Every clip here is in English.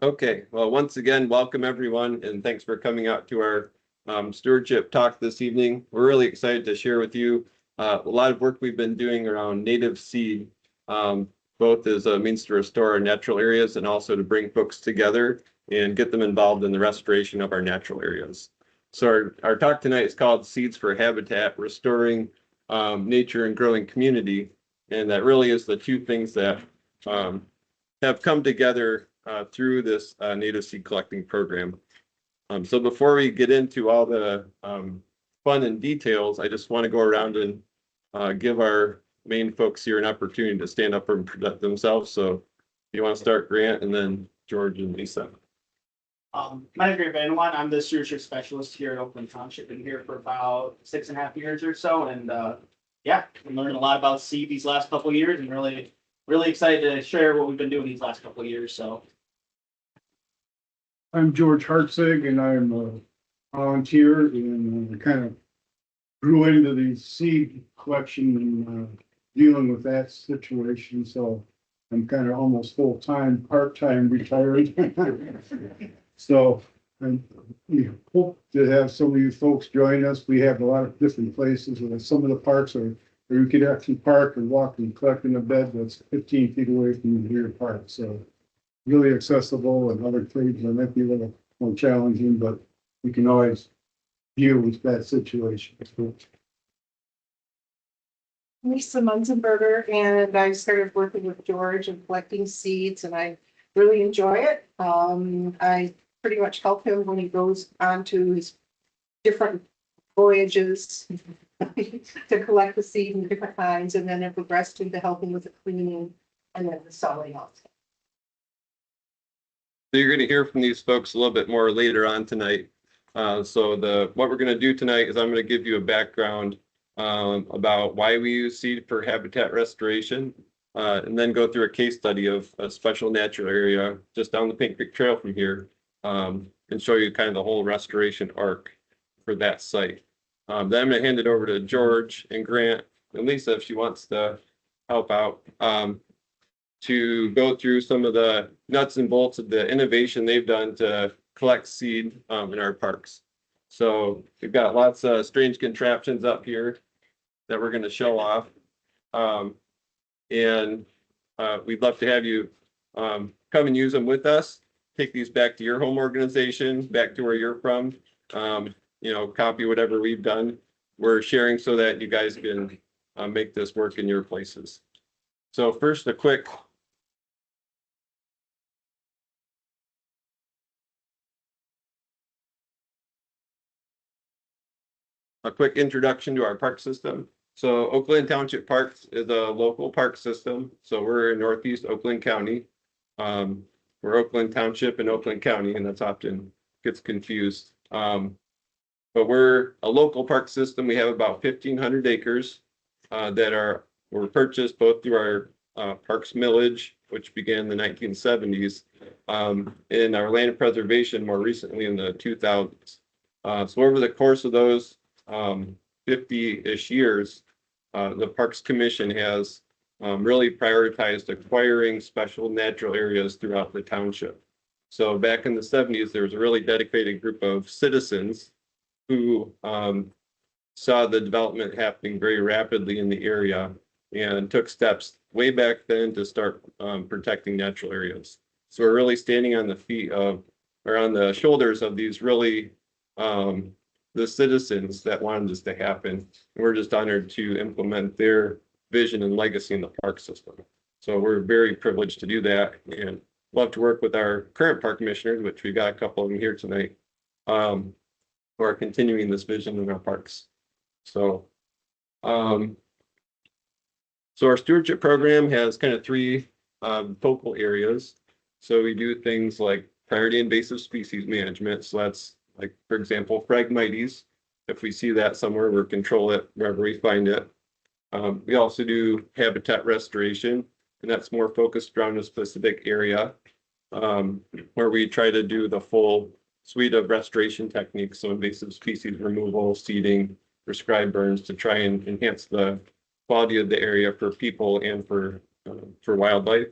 Okay, well, once again, welcome everyone, and thanks for coming out to our stewardship talk this evening. We're really excited to share with you a lot of work we've been doing around native seed, both as a means to restore our natural areas and also to bring folks together and get them involved in the restoration of our natural areas. So our talk tonight is called Seeds for Habitat, Restoring Nature and Growing Community. And that really is the two things that have come together through this native seed collecting program. So before we get into all the fun and details, I just want to go around and give our main folks here an opportunity to stand up and present themselves. So if you want to start, Grant, and then George and Lisa. My name is Grant Van Wan. I'm the stewardship specialist here at Oakland Township. Been here for about 6.5 years or so, and yeah, been learning a lot about seed these last couple of years, and really excited to share what we've been doing these last couple of years. So, I'm George Hartzig, and I'm a volunteer and kind of grew into the seed collection and dealing with that situation. So I'm kind of almost full-time, part-time retired. So we hope to have some of you folks join us. We have a lot of different places. Some of the parks are where you could actually park and walk and collect in a bed that's 15 feet away from your park. So really accessible, and other trades that might be a little more challenging, but we can always deal with that situation. Lisa Munzenberger, and I started working with George and collecting seeds, and I really enjoy it. I pretty much help him when he goes on to his different voyages to collect the seed in different kinds, and then it progressed into helping with the cleaning and then the selling also. So you're going to hear from these folks a little bit more later on tonight. What we're going to do tonight is I'm going to give you a background about why we use seed for habitat restoration, and then go through a case study of a special natural area just down the Paint Creek Trail from here, and show you kind of the whole restoration arc for that site. Then I'm going to hand it over to George and Grant and Lisa if she wants to help out, to go through some of the nuts and bolts of the innovation they've done to collect seed in our parks. So we've got lots of strange contraptions up here that we're going to show off. And we'd love to have you come and use them with us. Take these back to your home organization, back to where you're from. Copy whatever we've done. We're sharing so that you guys can make this work in your places. So first, a quick introduction to our park system. So Oakland Township Parks is a local park system. So we're in Northeast Oakland County. We're Oakland Township and Oakland County, and that's often gets confused. But we're a local park system. We have about 1,500 acres that were purchased both through our parks millage, which began in the 1970s, in our land preservation more recently in the 2000s. So over the course of those 50-ish years, the Parks Commission has really prioritized acquiring special natural areas throughout the township. So back in the 70s, there was a really dedicated group of citizens who saw the development happening very rapidly in the area and took steps way back then to start protecting natural areas. So we're really standing on the shoulders of these really the citizens that wanted this to happen. And we're just honored to implement their vision and legacy in the park system. So we're very privileged to do that, and love to work with our current park commissioners, which we got a couple of them here tonight, who are continuing this vision in our parks. So our stewardship program has kind of three focal areas. So we do things like priority invasive species management. So that's like, for example, Phragmites. If we see that somewhere, we'll control it wherever we find it. We also do habitat restoration, and that's more focused around a specific area, where we try to do the full suite of restoration techniques. So invasive species removal, seeding, prescribed burns, to try and enhance the quality of the area for people and for wildlife.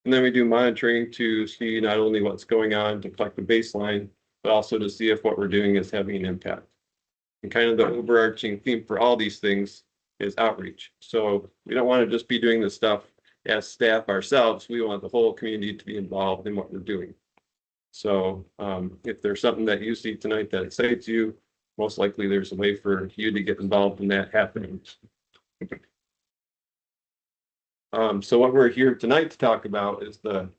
And then we do monitoring to see not only what's going on to collect the baseline, but also to see if what we're doing is having an impact. And kind of the overarching theme for all these things is outreach. So we don't want to just be doing this stuff as staff ourselves. We want the whole community to be involved in what we're doing. So if there's something that you see tonight that excites you, most likely there's a way for you to get involved in that happening. So what we're here tonight to talk about is the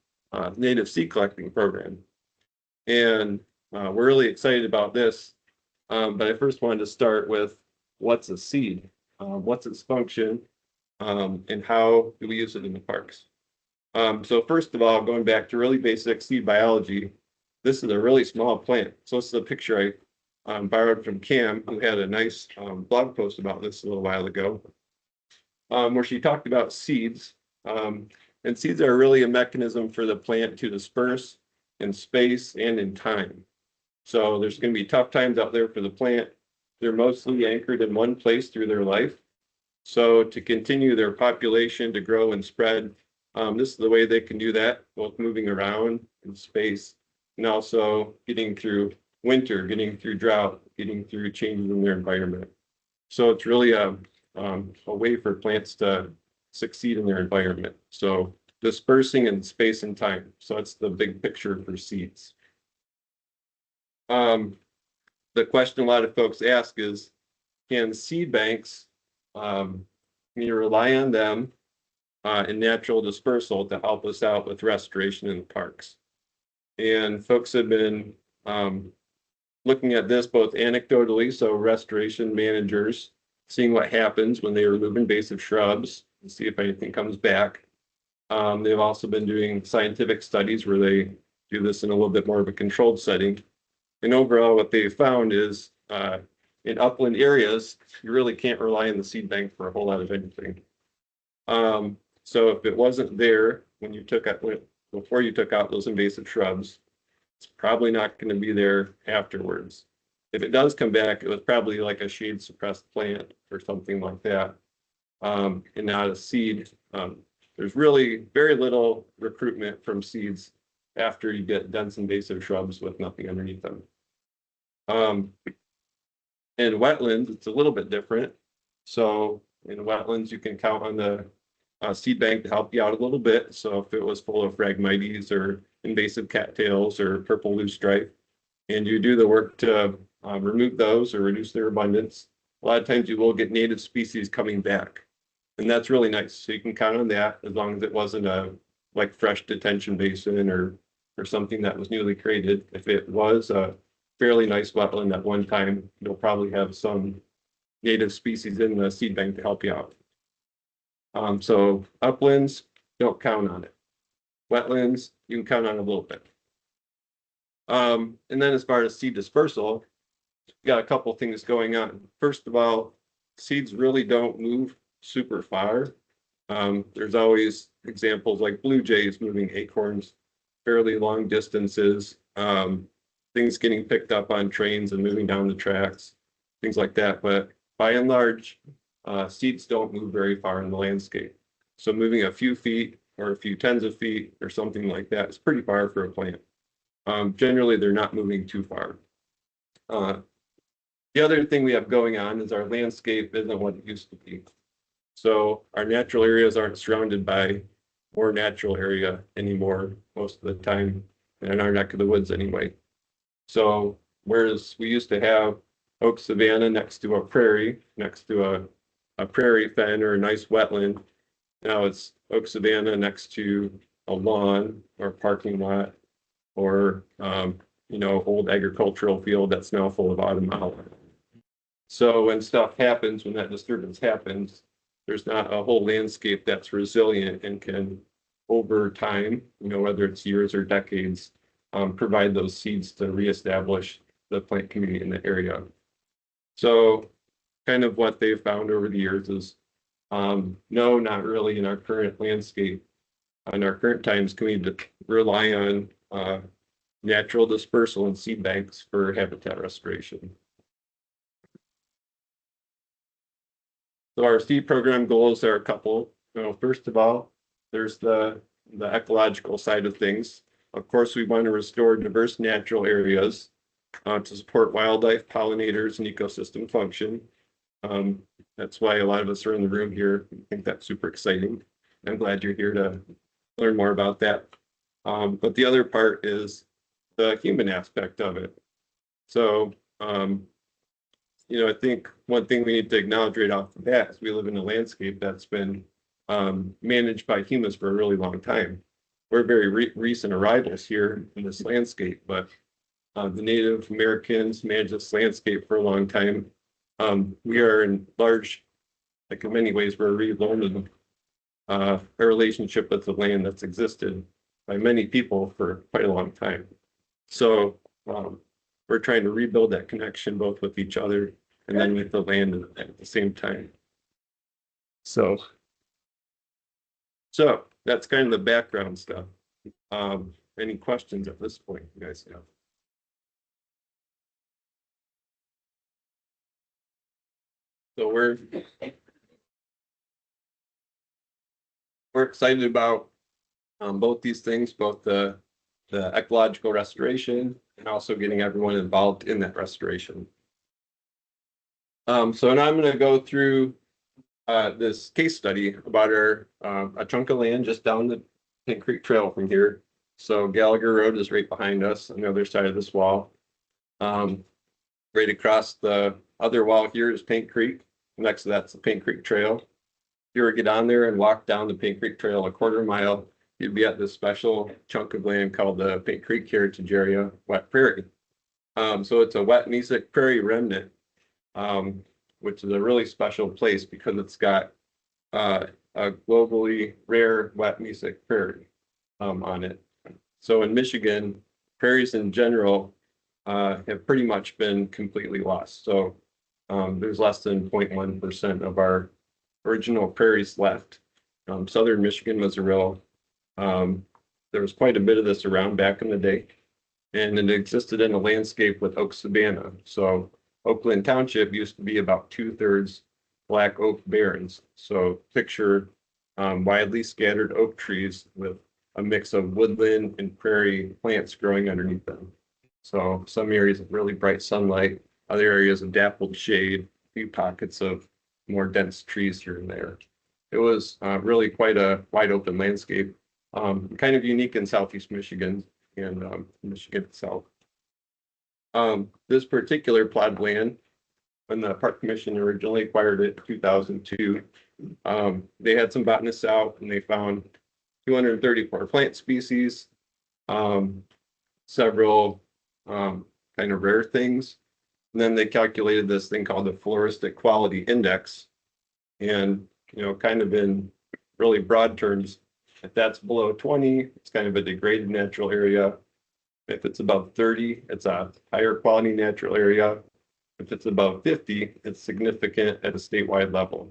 native seed collecting program. And we're really excited about this. But I first wanted to start with what's a seed? What's its function? And how do we use it in the parks? So first of all, going back to really basic seed biology, this is a really small plant. So this is a picture I borrowed from Cam, who had a nice blog post about this a little while ago, where she talked about seeds. And seeds are really a mechanism for the plant to disperse in space and in time. So there's going to be tough times out there for the plant. They're mostly anchored in one place through their life. So to continue their population to grow and spread, this is the way they can do that, both moving around in space and also getting through winter, getting through drought, getting through changes in their environment. So it's really a way for plants to succeed in their environment. So dispersing in space and time. So that's the big picture for seeds. The question a lot of folks ask is, can seed banks, can you rely on them in natural dispersal to help us out with restoration in the parks? And folks have been looking at this both anecdotally, so restoration managers seeing what happens when they remove invasive shrubs and see if anything comes back. They've also been doing scientific studies where they do this in a little bit more of a controlled setting. And overall, what they've found is in upland areas, you really can't rely on the seed bank for a whole lot of anything. So if it wasn't there when you took out, before you took out those invasive shrubs, it's probably not going to be there afterwards. If it does come back, it was probably like a shade suppressed plant or something like that, and not a seed. There's really very little recruitment from seeds after you get dense invasive shrubs with nothing underneath them. In wetlands, it's a little bit different. So in wetlands, you can count on the seed bank to help you out a little bit. So if it was full of Phragmites or invasive cattails or purple loosestrife, and you do the work to remove those or reduce their abundance, a lot of times you will get native species coming back. And that's really nice. So you can count on that as long as it wasn't a like fresh detention basin or something that was newly created. If it was a fairly nice wetland at one time, you'll probably have some native species in the seed bank to help you out. So uplands, don't count on it. Wetlands, you can count on a little bit. And then as far as seed dispersal, we got a couple things going on. First of all, seeds really don't move super far. There's always examples like blue jays moving acorns fairly long distances, things getting picked up on trains and moving down the tracks, things like that. But by and large, seeds don't move very far in the landscape. So moving a few feet or a few tens of feet or something like that is pretty far for a plant. Generally, they're not moving too far. The other thing we have going on is our landscape isn't what it used to be. So our natural areas aren't surrounded by more natural area anymore most of the time in our neck of the woods anyway. So whereas we used to have oak savanna next to a prairie, next to a prairie fen or a nice wetland, now it's oak savanna next to a lawn or parking lot or old agricultural field that's now full of autumn olive. So when stuff happens, when that disturbance happens, there's not a whole landscape that's resilient and can, over time, whether it's years or decades, provide those seeds to reestablish the plant community in the area. So kind of what they've found over the years is, no, not really in our current landscape. In our current times, can we rely on natural dispersal and seed banks for habitat restoration? So our seed program goals are a couple. First of all, there's the the ecological side of things. Of course, we want to restore diverse natural areas to support wildlife, pollinators, and ecosystem function. That's why a lot of us are in the room here. I think that's super exciting. I'm glad you're here to learn more about that. But the other part is the human aspect of it. So, I think one thing we need to acknowledge right off the bat is we live in a landscape that's been managed by humans for a really long time. We're very recent arrivals here in this landscape, but the Native Americans managed this landscape for a long time. We are in many ways, we're relearning a relationship with the land that's existed by many people for quite a long time. So we're trying to rebuild that connection both with each other and then with the land at the same time. So that's kind of the background stuff. Any questions at this point, you guys have? So we're excited about both these things, both the ecological restoration and also getting everyone involved in that restoration. So now I'm going to go through this case study about a chunk of land just down the Pink Creek Trail from here. So Gallagher Road is right behind us on the other side of this wall. Right across the other wall here is Pink Creek. Next to that's the Pink Creek Trail. If you were to get on there and walk down the Pink Creek Trail a quarter mile, you'd be at this special chunk of land called the Pink Creek Heritage Area Wet Prairie. So it's a wet mesic prairie remnant, which is a really special place because it's got a globally rare wet mesic prairie on it. So in Michigan, prairies in general have pretty much been completely lost. So there's less than 0.1% of our original prairies left. Southern Michigan was there was quite a bit of this around back in the day, and it existed in a landscape with oak savanna. So Oakland Township used to be about 2/3 black oak barrens. So picture widely scattered oak trees with a mix of woodland and prairie plants growing underneath them. So some areas of really bright sunlight, other areas of dappled shade, a few pockets of more dense trees here and there. It was really quite a wide open landscape, kind of unique in Southeast Michigan and Michigan itself. This particular plot of land, when the Park Commission originally acquired it in 2002, they had some botanists out and they found 234 plant species, several kind of rare things. And then they calculated this thing called the Floristic Quality Index. And, kind of in really broad terms, if that's below 20, it's kind of a degraded natural area. If it's above 30, it's a higher quality natural area. If it's above 50, it's significant at a statewide level.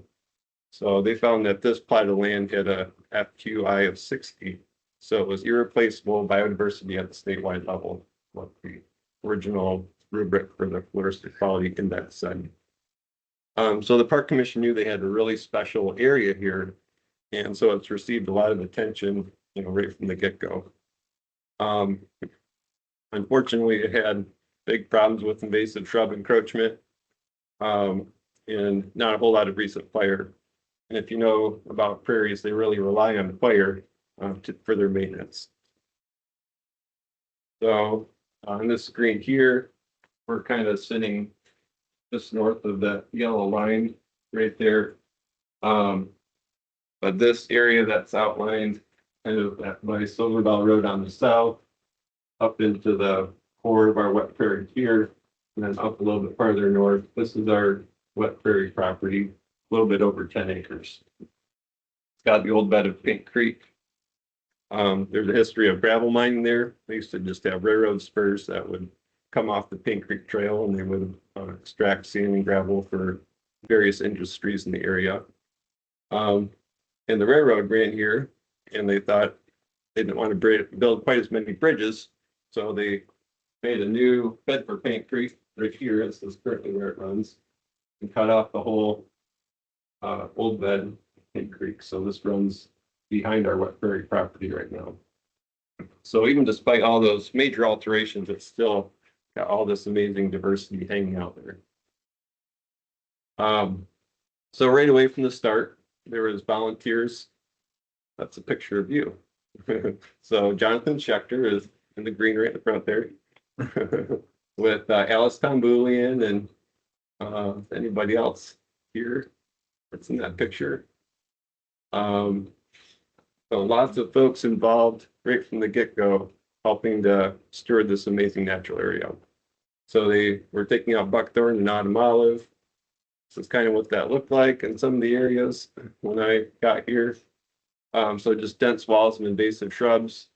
So they found that this plot of land had a FQI of 60. So it was irreplaceable biodiversity at the statewide level, what the original rubric for the Floristic Quality Index said. So the Park Commission knew they had a really special area here. And so it's received a lot of attention, right from the get-go. Unfortunately, it had big problems with invasive shrub encroachment and not a whole lot of recent fire. And if you know about prairies, they really rely on fire for their maintenance. So on this screen here, we're kind of sitting just north of that yellow line right there. But this area that's outlined kind of by Silver Bell Road on the south, up into the core of our wet prairie here, and then up a little bit farther north. This is our wet prairie property, a little bit over 10 acres. It's got the old bed of Pink Creek. There's a history of gravel mining there. They used to just have railroad spurs that would come off the Pink Creek Trail, and they would extract sand and gravel for various industries in the area. And the railroad ran here, and they thought they didn't want to build quite as many bridges, so they made a new bed for Pink Creek right here. This is currently where it runs, and cut off the whole old bed of Pink Creek. So this runs behind our wet prairie property right now. So even despite all those major alterations, it's still got all this amazing diversity hanging out there. So right away from the start, there was volunteers. That's a picture of you. So Jonathan Schechter is in the green right in the front there with Alice Tomboulian and anybody else here that's in that picture. So lots of folks involved right from the get-go, helping to steward this amazing natural area. So they were taking out buckthorn and autumn olive. This is kind of what that looked like in some of the areas when I got here. So just dense walls and invasive shrubs.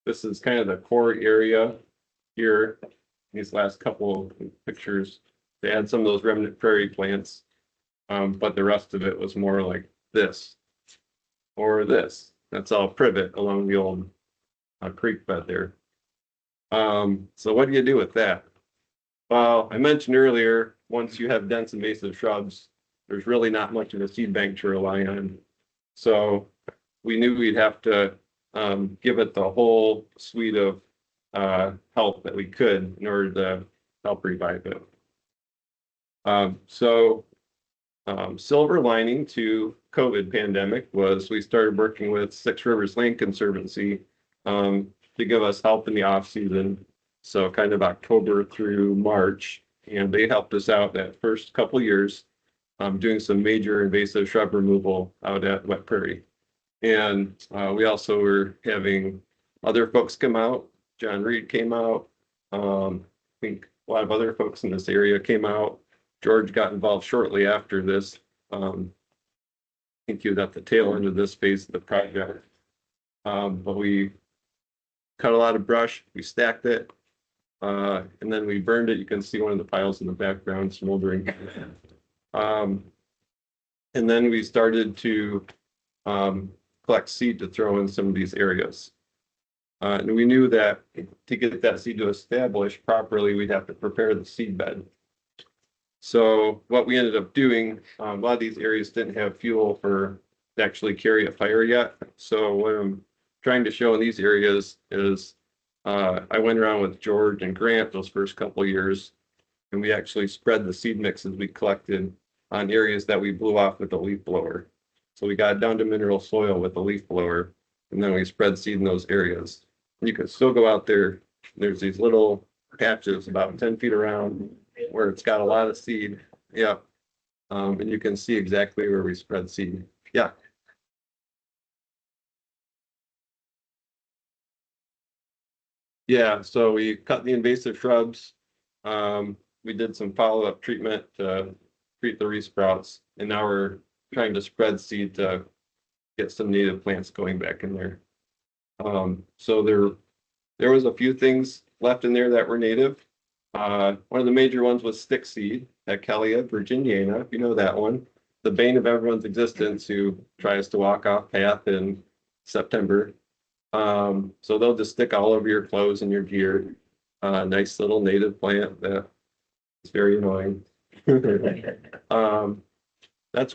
This is kind of the core area here. These last couple of pictures, they had some of those remnant prairie plants, but the rest of it was more like this or this. That's all privet along the old creek bed there. So what do you do with that? Well, I mentioned earlier, once you have dense invasive shrubs, there's really not much of a seed bank to rely on. So we knew we'd have to give it the whole suite of help that we could in order to help revive it. Silver lining to COVID pandemic was we started working with Six Rivers Land Conservancy to give us help in the off season. So kind of October through March, and they helped us out that first couple years doing some major invasive shrub removal out at Wet Prairie. And we also were having other folks come out. John Reed came out. I think a lot of other folks in this area came out. George got involved shortly after this. I think he was at the tail end of this phase of the project. But we cut a lot of brush, we stacked it, and then we burned it. You can see one of the piles in the background smoldering. And then we started to collect seed to throw in some of these areas. And we knew that to get that seed to establish properly, we'd have to prepare the seed bed. So what we ended up doing, a lot of these areas didn't have fuel to actually carry a fire yet. So what I'm trying to show in these areas is I went around with George and Grant those first couple of years, and we actually spread the seed mixes we collected on areas that we blew off with a leaf blower. So we got down to mineral soil with a leaf blower, and then we spread seed in those areas. And you can still go out there. There's these little patches about 10 feet around where it's got a lot of seed. Yeah. And you can see exactly where we spread seed. Yeah. Yeah, so we cut the invasive shrubs. We did some follow-up treatment to treat the resprouts, and now we're trying to spread seed to get some native plants going back in there. So there was a few things left in there that were native. One of the major ones was stick seed, Echellia virginiana, if you know that one. The bane of everyone's existence who tries to walk off path in September. So they'll just stick all over your clothes and your gear. Nice little native plant that is very annoying. That's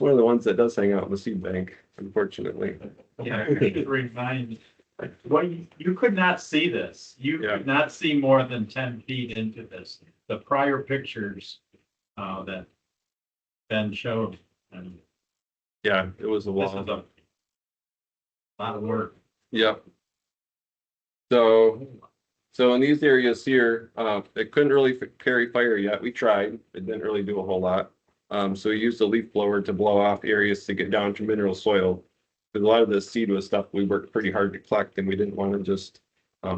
one of the ones that does hang out in the seed bank, unfortunately. Yeah, I need to remind, well, you could not see this. You Yeah. could not see more than 10 feet into this. The prior pictures that Ben showed, and Yeah, it was a this wall. is a lot of work. Yep. So in these areas here, it couldn't really carry fire yet. We tried. It didn't really do a whole lot. So we used a leaf blower to blow off areas to get down to mineral soil. Because a lot of this seed was stuff we worked pretty hard to collect, and we didn't want to just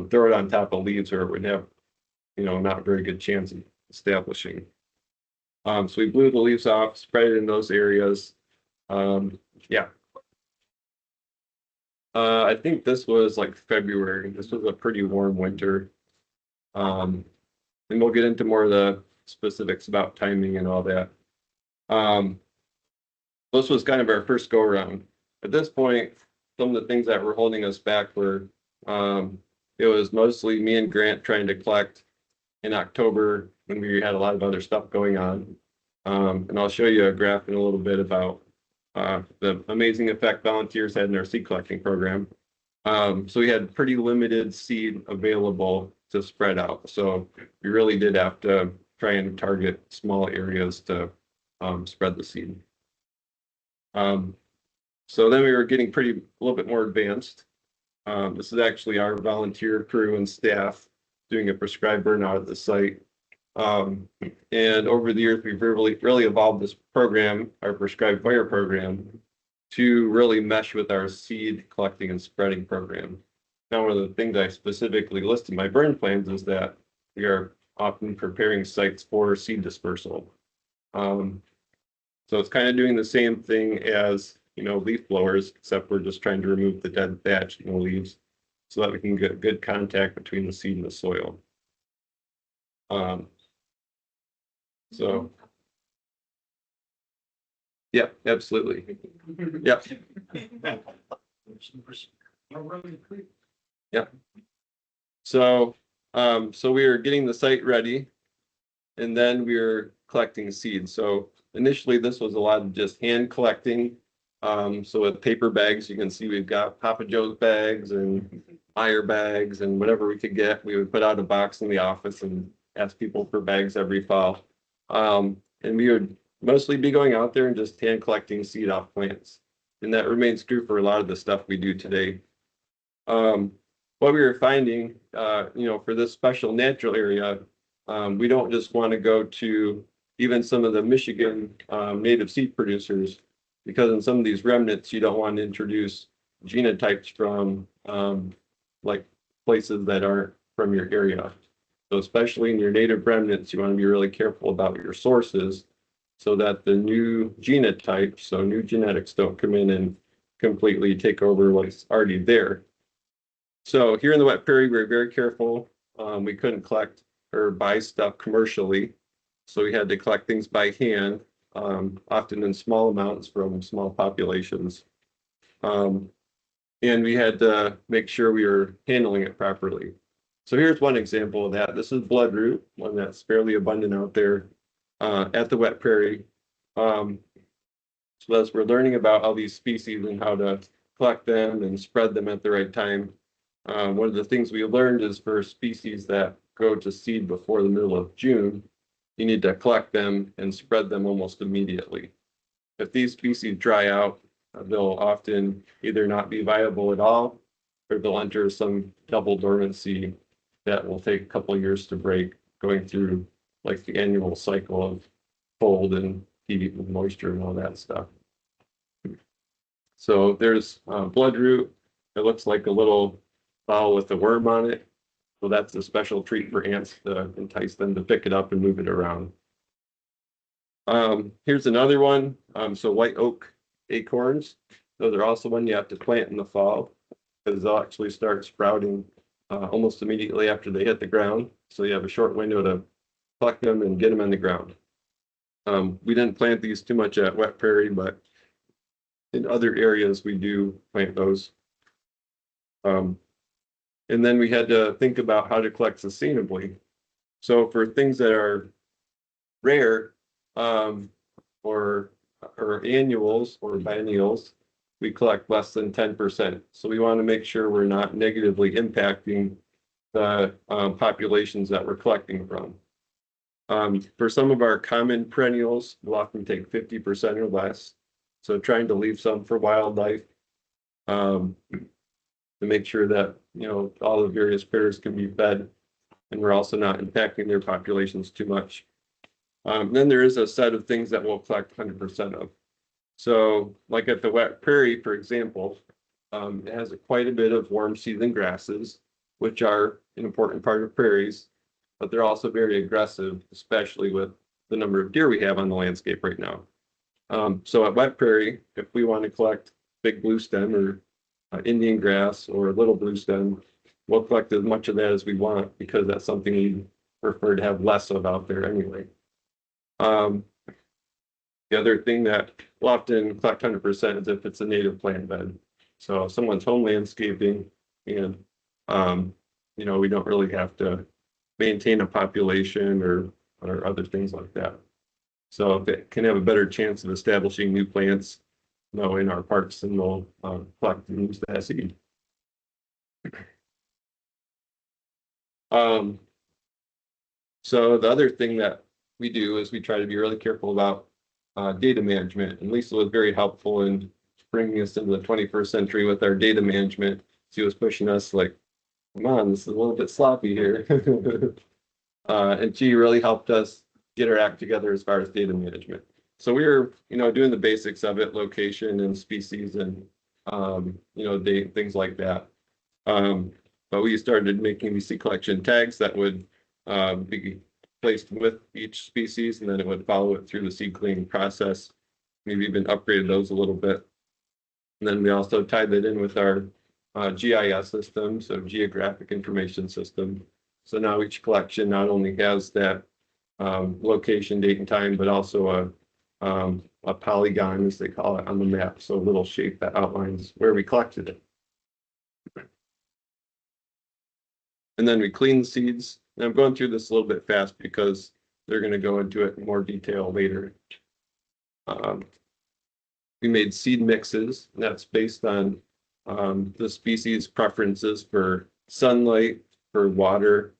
throw it on top of leaves, or it would have, not a very good chance of establishing. So we blew the leaves off, spread it in those areas. Yeah. I think this was like February. This was a pretty warm winter. And we'll get into more of the specifics about timing and all that. This was kind of our first go around. At this point, some of the things that were holding us back were, it was mostly me and Grant trying to collect in October when we had a lot of other stuff going on. And I'll show you a graph in a little bit about the amazing effect volunteers had in our seed collecting program. So we had pretty limited seed available to spread out. So we really did have to try and target small areas to spread the seed. So then we were getting a little bit more advanced. This is actually our volunteer crew and staff doing a prescribed burnout at the site. And over the years, we've really evolved this program, our prescribed fire program, to really mesh with our seed collecting and spreading program. Now, one of the things I specifically listed in my burn plans is that we are often preparing sites for seed dispersal. So it's kind of doing the same thing as, leaf blowers, except we're just trying to remove the dead thatch in the leaves so that we can get good contact between the seed and the soil. So, yeah, absolutely. Yep. Yeah. So we are getting the site ready, and then we are collecting seeds. So initially, this was a lot of just hand collecting. So with paper bags, you can see we've got Papa Joe's bags and Meyer bags and whatever we could get. We would put out a box in the office and ask people for bags every fall. And we would mostly be going out there and just hand collecting seed off plants. And that remains true for a lot of the stuff we do today. What we were finding, for this special natural area, we don't just want to go to even some of the Michigan native seed producers, because in some of these remnants, you don't want to introduce genotypes from like places that aren't from your area. So especially in your native remnants, you want to be really careful about your sources so that the new genotypes, so new genetics, don't come in and completely take over what's already there. So here in the wet prairie, we're very careful. We couldn't collect or buy stuff commercially, so we had to collect things by hand, often in small amounts from small populations. And we had to make sure we were handling it properly. So here's one example of that. This is bloodroot, one that's fairly abundant out there at the wet prairie. So as we're learning about all these species and how to collect them and spread them at the right time, one of the things we learned is for species that go to seed before the middle of June, you need to collect them and spread them almost immediately. If these species dry out, they'll often either not be viable at all, or they'll enter some double dormancy that will take a couple of years to break, going through like the annual cycle of cold and heat and moisture and all that stuff. So there's bloodroot. It looks like a little ball with a worm on it. So that's a special treat for ants to entice them to pick it up and move it around. Here's another one. So white oak acorns. Those are also one you have to plant in the fall, because they'll actually start sprouting almost immediately after they hit the ground. So you have a short window to pluck them and get them on the ground. We didn't plant these too much at wet prairie, but in other areas we do plant those. And then we had to think about how to collect sustainably. So for things that are rare, or annuals or biennials, we collect less than 10%. So we want to make sure we're not negatively impacting the populations that we're collecting from. For some of our common perennials, we'll often take 50% or less. So trying to leave some for wildlife, to make sure that, all the various critters can be fed, and we're also not impacting their populations too much. Then there is a set of things that we'll collect 100% of. So like at the wet prairie, for example, it has quite a bit of warm season grasses, which are an important part of prairies, but they're also very aggressive, especially with the number of deer we have on the landscape right now. So at wet prairie, if we want to collect big blue stem or Indian grass or little blue stem, we'll collect as much of that as we want, because that's something we prefer to have less of out there anyway. The other thing that we'll often collect 100% is if it's a native plant bed. So if someone's home landscaping and, we don't really have to maintain a population or other things like that. So if it can have a better chance of establishing new plants, know in our parks, and we'll collect and use that seed. So the other thing that we do is we try to be really careful about data management. And Lisa was very helpful in bringing us into the 21st century with our data management. She was pushing us like, come on, this is a little bit sloppy here. And she really helped us get our act together as far as data management. So we were, doing the basics of it, location and species and, things like that. But we started making these seed collection tags that would be placed with each species, and then it would follow it through the seed cleaning process. We've even upgraded those a little bit. And then we also tied that in with our GIS system, so geographic information system. So now each collection not only has that location, date, and time, but also a polygon, as they call it, on the map. So a little shape that outlines where we collected it. And then we clean the seeds. And I'm going through this a little bit fast because they're going to go into it in more detail later. We made seed mixes, and that's based on the species preferences for sunlight, for water,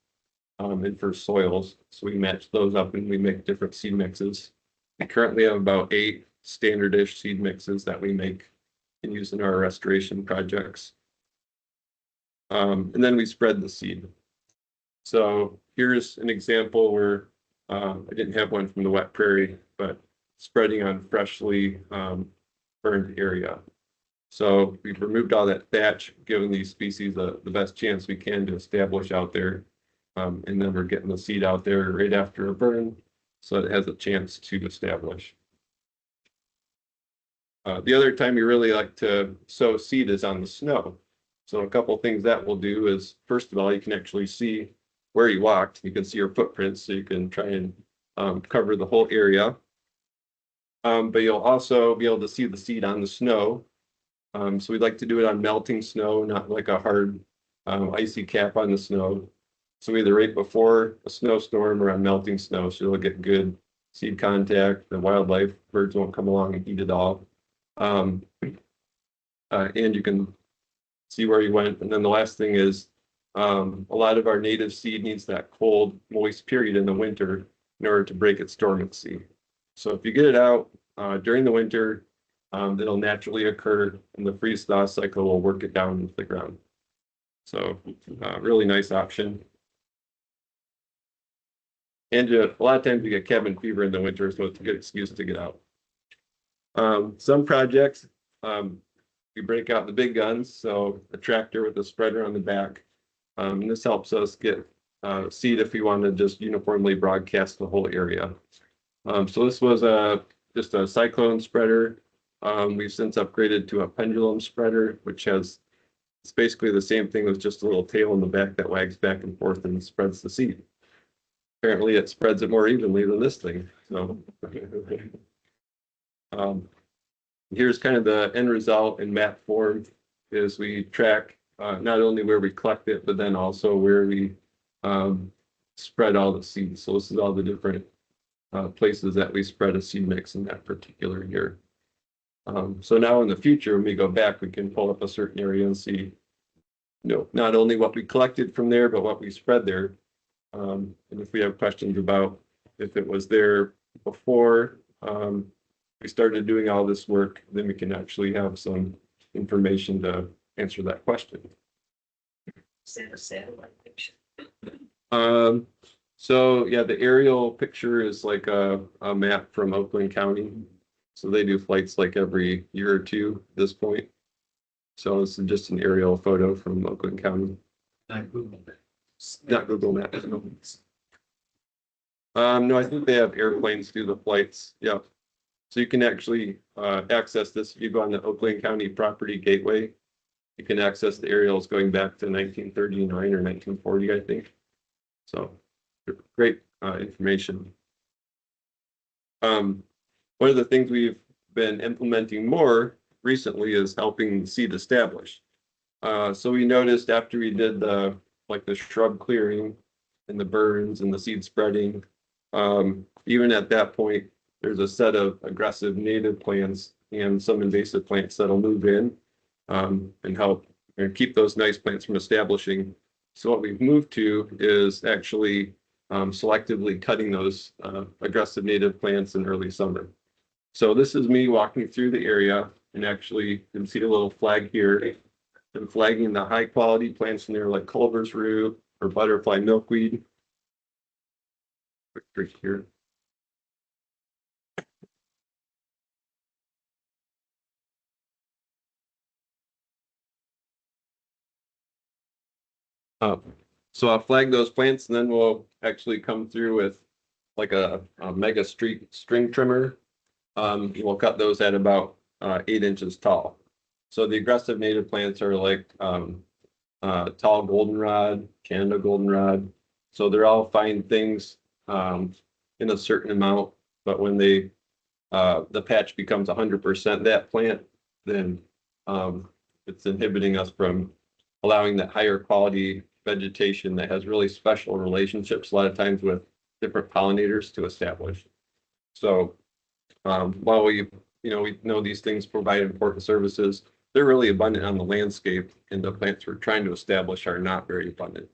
and for soils. So we match those up and we make different seed mixes. We currently have about 8 standard-ish seed mixes that we make and use in our restoration projects. And then we spread the seed. So here's an example where I didn't have one from the wet prairie, but spreading on freshly burned area. So we've removed all that thatch, giving these species the best chance we can to establish out there. And then we're getting the seed out there right after a burn, so it has a chance to establish. The other time you really like to sow seed is on the snow. So a couple of things that we'll do is, first of all, you can actually see where you walked. You can see your footprints, so you can try and cover the whole area. But you'll also be able to see the seed on the snow. So we'd like to do it on melting snow, not like a hard icy cap on the snow. So either right before a snowstorm or on melting snow, so you'll get good seed contact. The wildlife, birds won't come along and eat it all. And you can see where you went. And then the last thing is a lot of our native seed needs that cold, moist period in the winter in order to break its dormancy. So if you get it out during the winter, it'll naturally occur, and the freeze-thaw cycle will work it down into the ground. So really nice option. And a lot of times you get cabin fever in the winter, so it's a good excuse to get out. Some projects, we break out the big guns, so a tractor with a spreader on the back. And this helps us get seed if we want to just uniformly broadcast the whole area. So this was just a cyclone spreader. We've since upgraded to a pendulum spreader, which it's basically the same thing with just a little tail in the back that wags back and forth and spreads the seed. Apparently it spreads it more evenly than this thing. So here's kind of the end result in map form, is we track not only where we collect it, but then also where we spread all the seeds. So this is all the different places that we spread a seed mix in that particular year. So now in the future, when we go back, we can pull up a certain area and see, not only what we collected from there, but what we spread there. And if we have questions about if it was there before we started doing all this work, then we can actually have some information to answer that question. Send a satellite picture. So yeah, the aerial picture is like a map from Oakland County. So they do flights like every year or two at this point. So it's just an aerial photo from Oakland County. Not Google Maps. Not Google Maps. No, I think they have airplanes do the flights. Yeah. So you can actually access this if you go on the Oakland County Property Gateway. You can access the aerials going back to 1939 or 1940, I think. So great information. One of the things we've been implementing more recently is helping seed establish. So we noticed after we did the shrub clearing and the burns and the seed spreading, even at that point, there's a set of aggressive native plants and some invasive plants that'll move in and help and keep those nice plants from establishing. So what we've moved to is actually selectively cutting those aggressive native plants in early summer. So this is me walking through the area, and actually you can see the little flag here. I'm flagging the high quality plants in there like Culver's rue or butterfly milkweed. Quick drink here. So I'll flag those plants, and then we'll actually come through with like a mega string trimmer. We'll cut those at about 8 inches tall. So the aggressive native plants are like tall goldenrod, Canada goldenrod. So they're all fine things in a certain amount, but when the patch becomes 100% that plant, then it's inhibiting us from allowing that higher quality vegetation that has really special relationships a lot of times with different pollinators to establish. So while we know these things provide important services, they're really abundant on the landscape, and the plants we're trying to establish are not very abundant.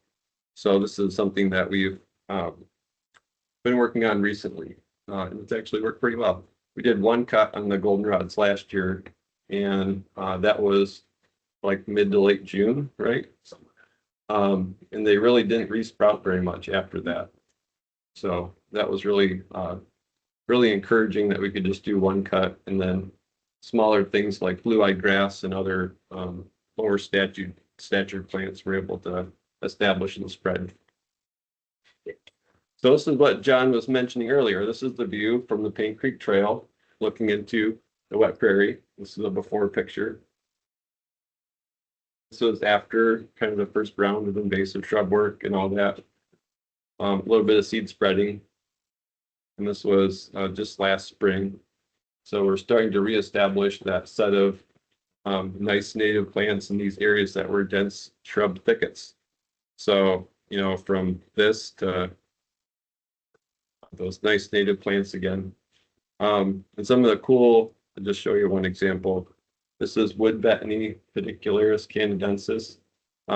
So this is something that we've been working on recently, and it's actually worked pretty well. We did one cut on the goldenrods last year, and that was like mid to late June, right? And they really didn't resprout very much after that. So that was really encouraging that we could just do one cut, and then smaller things like blue-eyed grass and other lower statured plants were able to establish and spread. So this is what John was mentioning earlier. This is the view from the Paint Creek Trail looking into the wet prairie. This is a before picture. This was after kind of the first round of invasive shrub work and all that. A little bit of seed spreading. And this was just last spring. So we're starting to reestablish that set of nice native plants in these areas that were dense shrub thickets. So, from this to those nice native plants again. And some of the cool, I'll just show you one example. This is wood betony, pedicularis canadensis.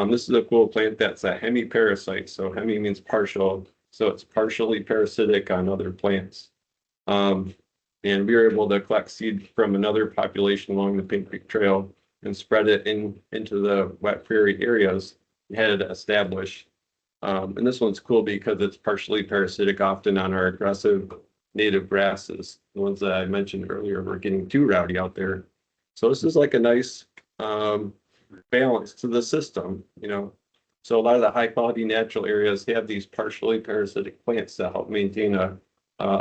This is a cool plant that's a hemiparasite. So hemi means partial. So it's partially parasitic on other plants. And we were able to collect seed from another population along the Paint Creek Trail and spread it into the wet prairie areas we had to establish. And this one's cool because it's partially parasitic often on our aggressive native grasses. The ones that I mentioned earlier were getting too rowdy out there. So this is like a nice balance to the system, So a lot of the high quality natural areas have these partially parasitic plants that help maintain a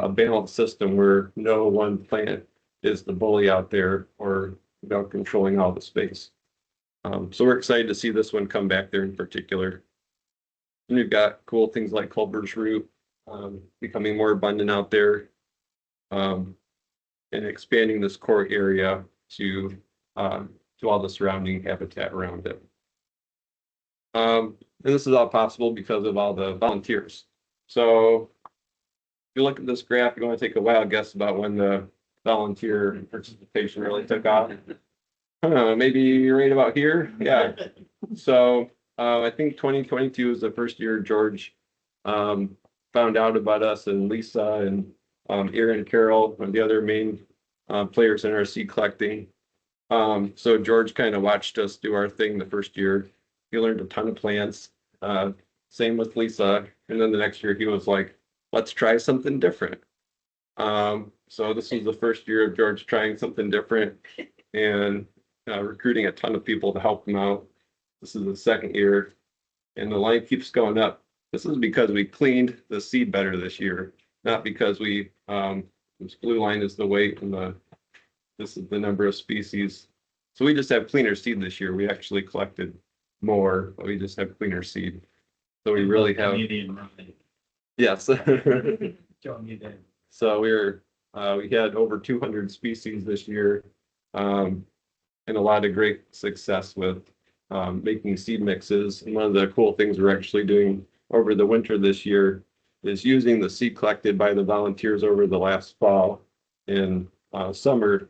balanced system where no one plant is the bully out there or controlling all the space. So we're excited to see this one come back there in particular. And we've got cool things like Culver's rue becoming more abundant out there, and expanding this core area to all the surrounding habitat around it. And this is all possible because of all the volunteers. So if you look at this graph, you want to take a wild guess about when the volunteer participation really took off. I don't know, maybe right about here. Yeah. So I think 2022 is the first year George found out about us, and Lisa and Aaron Carroll, one of the other main players in our seed collecting. So George kind of watched us do our thing the first year. He learned a ton of plants. Same with Lisa. And then the next year he was like, let's try something different. So this is the first year of George trying something different and recruiting a ton of people to help him out. This is the second year, and the line keeps going up. This is because we cleaned the seed better this year, not because we, this blue line is the weight and this is the number of species. So we just have cleaner seed this year. We actually collected more, but we just have cleaner seed. So we really have. Yes. So we had over 200 species this year, and a lot of great success with making seed mixes. And one of the cool things we're actually doing over the winter this year is using the seed collected by the volunteers over the last fall and summer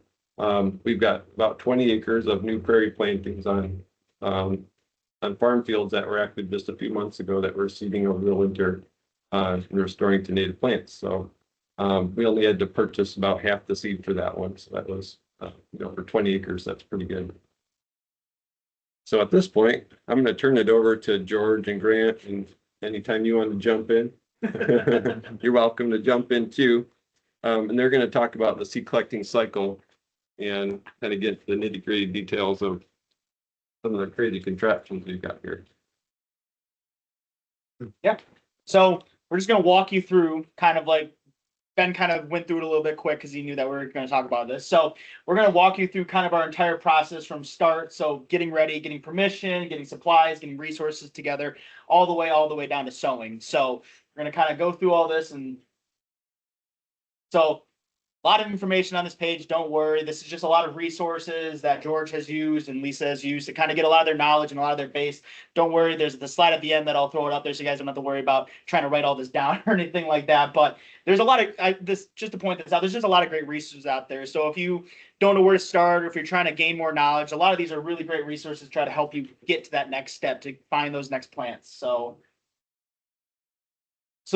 We've got about 20 acres of new prairie plantings on farm fields that were actually just a few months ago that we're seeding over the winter, and restoring to native plants. So we only had to purchase about half the seed for that one. So that was, for 20 acres, that's pretty good. So at this point, I'm going to turn it over to George and Grant, and anytime you want to jump in, you're welcome to jump in too. And they're going to talk about the seed collecting cycle and kind of get the nitty-gritty details of some of the crazy contraptions we've got here. So we're just gonna walk you through kind of like Ben kind of went through it a little bit quick because he knew that we were going to talk about this. So we're going to walk you through kind of our entire process from start. So getting ready, getting permission, getting supplies, getting resources together, all the way down to sowing. So we're going to kind of go through all this. And so a lot of information on this page. Don't worry. This is just a lot of resources that George has used and Lisa has used to kind of get a lot of their knowledge and a lot of their base. Don't worry. There's the slide at the end that I'll throw it up there so you guys don't have to worry about trying to write all this down or anything like that. But there's a lot of just to point this out, there's just a lot of great resources out there. So if you don't know where to start or if you're trying to gain more knowledge, a lot of these are really great resources to try to help you get to that next step to find those next plants. So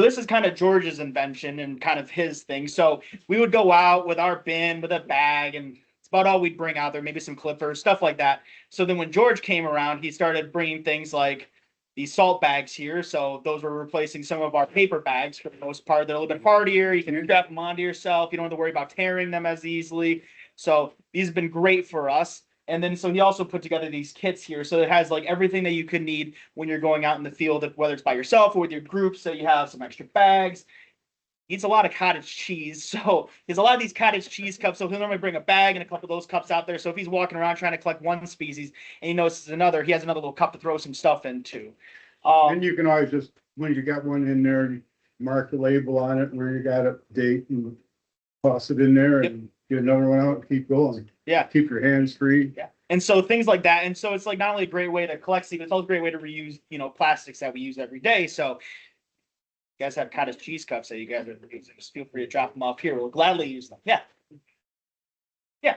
this is kind of George's invention and kind of his thing. So we would go out with our bin, with a bag, and it's about all we'd bring out there, maybe some clippers, stuff like that. So then when George came around, he started bringing things like these salt bags here. So those were replacing some of our paper bags for the most part. They're a little bit hardier. You can strap them onto yourself. You don't have to worry about tearing them as easily. So these have been great for us. And then so he also put together these kits here. So it has like everything that you could need when you're going out in the field, whether it's by yourself or with your group. So you have some extra bags. He eats a lot of cottage cheese. So he has a lot of these cottage cheese cups. So he'll normally bring a bag and a couple of those cups out there. So if he's walking around trying to collect one species and he notices another, he has another little cup to throw some stuff into. And you can always just, when you got one in there, you mark the label on it where you got a date and toss it in there and get another one out and keep going. Yeah. Keep your hands free. Yeah. And so things like that. And so it's like not only a great way to collect seeds, it's also a great way to reuse, plastics that we use every day. So you guys have cottage cheese cups that you guys are using. Just feel free to drop them off here. We'll gladly use them. Yeah. Yeah.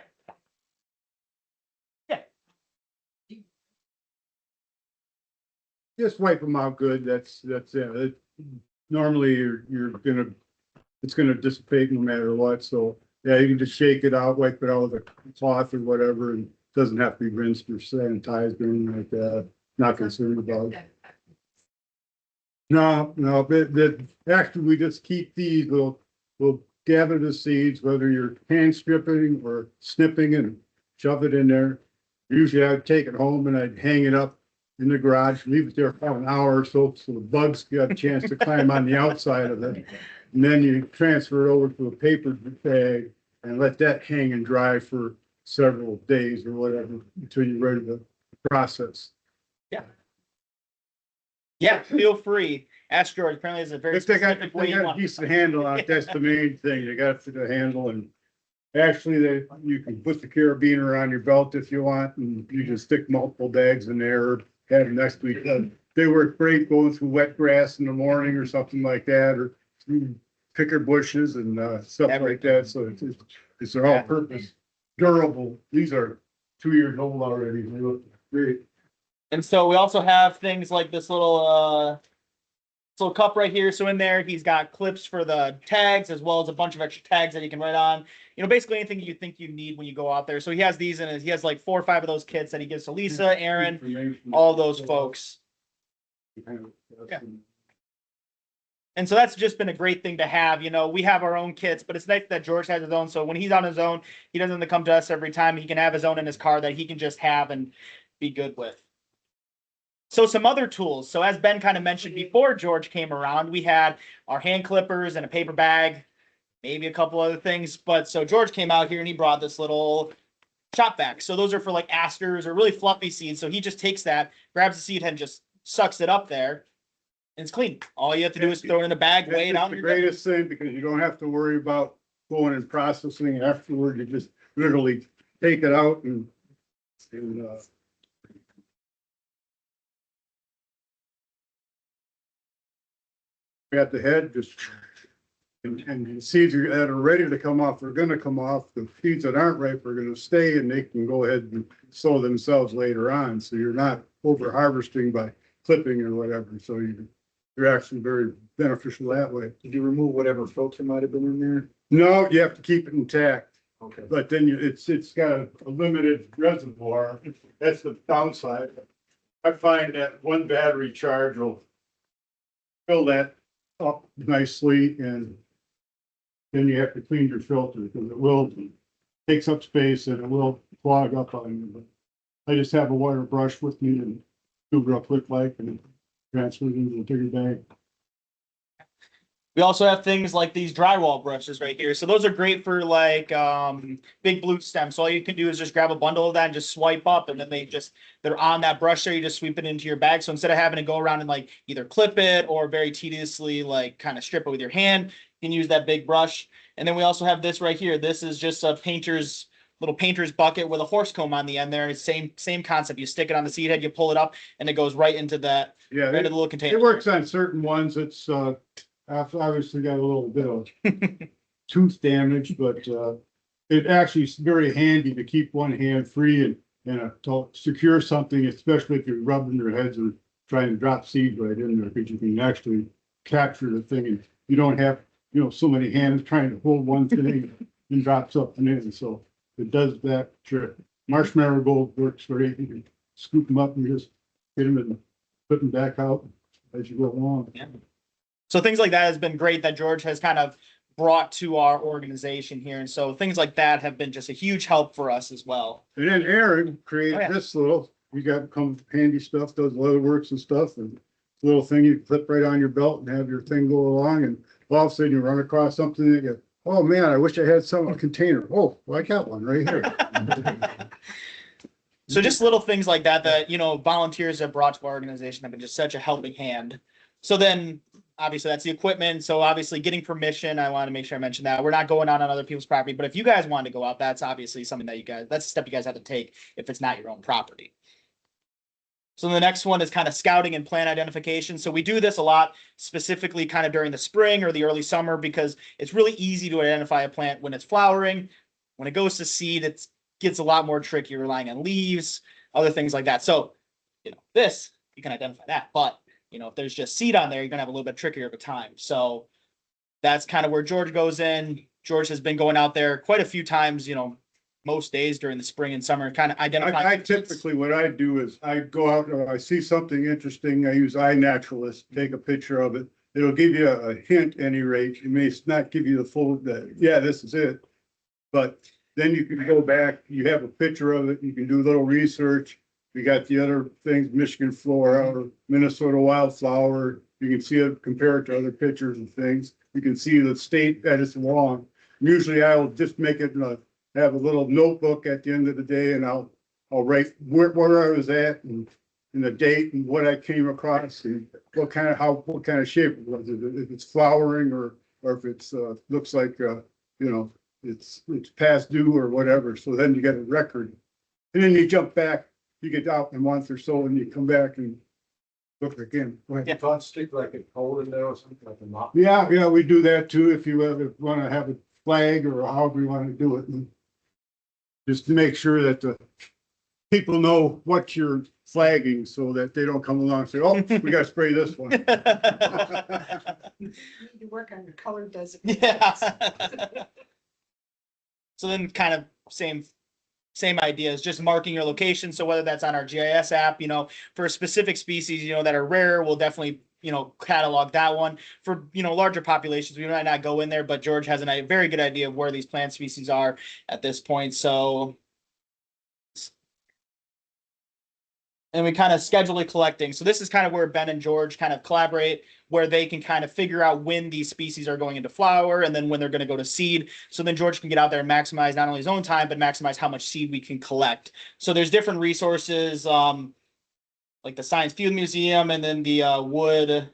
Yeah. Just wipe them out good. That's it. Normally it's gonna dissipate no matter what. So yeah, you can just shake it out, wipe it out with a cloth or whatever, and it doesn't have to be rinsed or sanitized or anything like that. Not concerned about it. No, actually we just keep these. We'll gather the seeds, whether you're hand stripping or snipping, and shove it in there. Usually I'd take it home and I'd hang it up in the garage, leave it there for an hour or so the bugs got a chance to climb on the outside of it. And then you transfer it over to a paper bag and let that hang and dry for several days or whatever until you're ready to process. Yeah, feel free. Ask George. Apparently, there's a very If they got specific way you a want. decent handle on it, that's the main thing. You got the handle, and actually you can put the carabiner on your belt if you want, and you just stick multiple bags in there, or have them next to each other. They work great going through wet grass in the morning or something like that, or through picker bushes and stuff like that. So it's an all-purpose, durable. These are 2 years old already. They look great. And so we also have things like this little cup right here. So in there, he's got clips for the tags as well as a bunch of extra tags that he can write on. Basically anything you think you need when you go out there. So he has these in he has like 4 or 5 of those kits that he gives to Lisa, Aaron, all those folks. Yeah. And so that's just been a great thing to have. We have our own kits, but it's nice that George has his own. So when he's on his own, he doesn't have to come to us every time. He can have his own in his car that he can just have and be good with. So some other tools. So as Ben kind of mentioned before George came around, we had our hand clippers and a paper bag, maybe a couple other things. But so George came out here and he brought this little chop vac. So those are for like asters or really fluffy seeds. So he just takes that, grabs the seed head and just sucks it up there. And it's clean. All you have to do is throw it in a bag, weigh it out. It's the greatest thing because you don't have to worry about going and processing afterward. You just literally take it out and at the head, just And the seeds that are ready to come off are gonna come off. The seeds that aren't ripe are gonna stay and they can go ahead and sow themselves later on. So you're not over harvesting by clipping or whatever. So you're actually very beneficial that way. Did you remove whatever filter might have been in there? No, you have to keep it intact. Okay. But then it's got a limited reservoir. That's the downside. I find that one battery charge will fill that up nicely, and then you have to clean your filter because it will takes up space and it will clog up on you. But I just have a water brush with me and do real quick like and transfer it into the bigger bag. We also have things like these drywall brushes right here. So those are great for like big blue stems. So all you can do is just grab a bundle of that and just swipe up, and then they're on that brush there. You just sweep it into your bag. So instead of having to go around and like either clip it or very tediously like kind of strip it with your hand, you can use that big brush. And then we also have this right here. This is just a little painter's bucket with a horse comb on the end there. It's same concept. You stick it on the seed head, you pull it up, and it goes right into that Yeah, right into the little container. it works on certain ones. It's I've obviously got a little bit of tooth damage, but it actually is very handy to keep one hand free and to secure something, especially if you're rubbing your heads and trying to drop seed right in there, because you can actually capture the thing and you don't have, so many hands trying to hold one thing and drop something in. So it does that trick. Marshmallow gold works great. You can scoop them up and just get them and put them back out as you go along. Yeah. So things like that has been great that George has kind of brought to our organization here. And so things like that have been just a huge help for us as well. And then Aaron created this little, you got come handy stuff, does leather works and stuff, and little thing you clip right on your belt and have your thing go along, and all of a sudden you run across something and you go, oh man, I wish I had a container. Oh, well, I got one right here. So just little things like that, volunteers have brought to our organization have been just such a helping hand. So then obviously that's the equipment. So obviously getting permission, I want to make sure I mention that. We're not going out on other people's property, but if you guys want to go out, that's obviously something that's a step you guys have to take if it's not your own property. So the next one is kind of scouting and plant identification. So we do this a lot, specifically kind of during the spring or the early summer, because it's really easy to identify a plant when it's flowering. When it goes to seed, it gets a lot more tricky, relying on leaves, other things like that. So, this, you can identify that, but if there's just seed on there, you're gonna have a little bit trickier of a time. So that's kind of where George goes in. George has been going out there quite a few times, most days during the spring and summer, kind of identifying. I typically, what I do is I go out and I see something interesting. I use iNaturalist, take a picture of it. It'll give you a hint at any rate. It may not give you the full, yeah, this is it. But then you can go back, you have a picture of it, you can do a little research. We got the other things, Michigan flora or Minnesota wildflower. You can see it, compare it to other pictures and things. You can see the state that it's along. Usually I'll just make it have a little notebook at the end of the day, and I'll write where I was at and the date and what I came across and what kind of shape it was. If it's flowering or if it's looks like it's past due or whatever. So then you get a record, and then you jump back. You get out in a month or so, and you come back and look again. Yeah. Thought stick like a pole in there or something like a mop. Yeah, we do that too. If you want to have a flag or however you want to do it, and just to make sure that the people know what you're flagging, so that they don't come along and say, "Oh, we got to spray this one." You need to work on your color designation. Yeah. So then kind of same ideas, just marking your location. So whether that's on our GIS app, for specific species, that are rare, we'll definitely, catalog that one. For, larger populations, we might not go in there, but George has a very good idea of where these plant species are at this point. So, and we kind of schedule collecting. So this is kind of where Ben and George kind of collaborate, where they can kind of figure out when these species are going into flower and then when they're going to go to seed. So then George can get out there and maximize not only his own time, but maximize how much seed we can collect. So there's different resources, like the Science Field Museum and then the wood.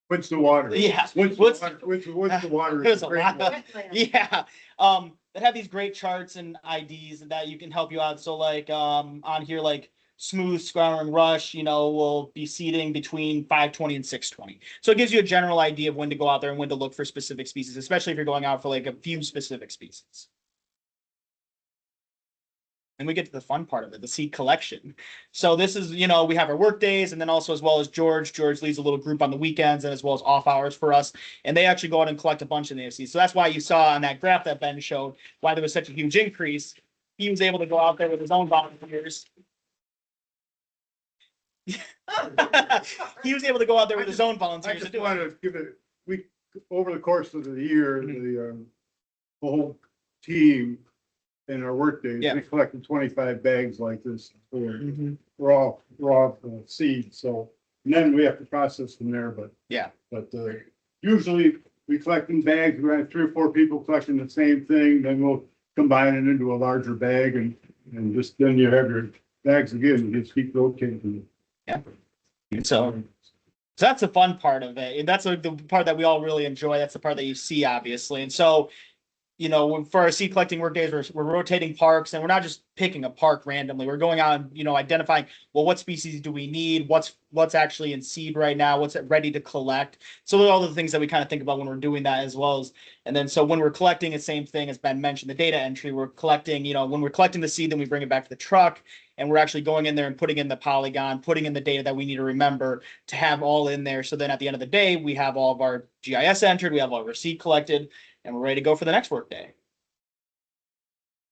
What's the water? Yeah. What's the water? There's a lot of, yeah. That have these great charts and IDs that you can help you out. So like on here, like smooth scouring rush, will be seeding between 520 and 620. So it gives you a general idea of when to go out there and when to look for specific species, especially if you're going out for like a few specific species. And we get to the fun part of it, the seed collection. So this is, we have our work days, and then also as well as George leads a little group on the weekends and as well as off hours for us. And they actually go out and collect a bunch of the seeds. So that's why you saw on that graph that Ben showed why there was such a huge increase. He was able to go out there with his own volunteers. He was able to go out there with his own I volunteers. just want to give it, over the course of the year, Mhm. the whole team in our work days, Yeah. we collected 25 bags like this for Mhm. raw seed. So, and then we have to process them there, but. Yeah. But, usually we collect in bags, we have 3 or 4 people collecting the same thing, then we'll combine it into a larger bag and just, then you have your bags again, and just keep rotating. So that's the fun part of it. And that's the part that we all really enjoy. That's the part that you see, obviously. And so, for our seed collecting work days, we're rotating parks, and we're not just picking a park randomly. We're going out and, identifying, well, what species do we need? What's actually in seed right now? What's ready to collect? So those are all the things that we kind of think about when we're doing that as well as, and then so when we're collecting, the same thing as Ben mentioned, the data entry, we're collecting, when we're collecting the seed, then we bring it back to the truck, and we're actually going in there and putting in the polygon, putting in the data that we need to remember to have all in there. So then at the end of the day, we have all of our GIS entered, we have all of our seed collected, and we're ready to go for the next work day.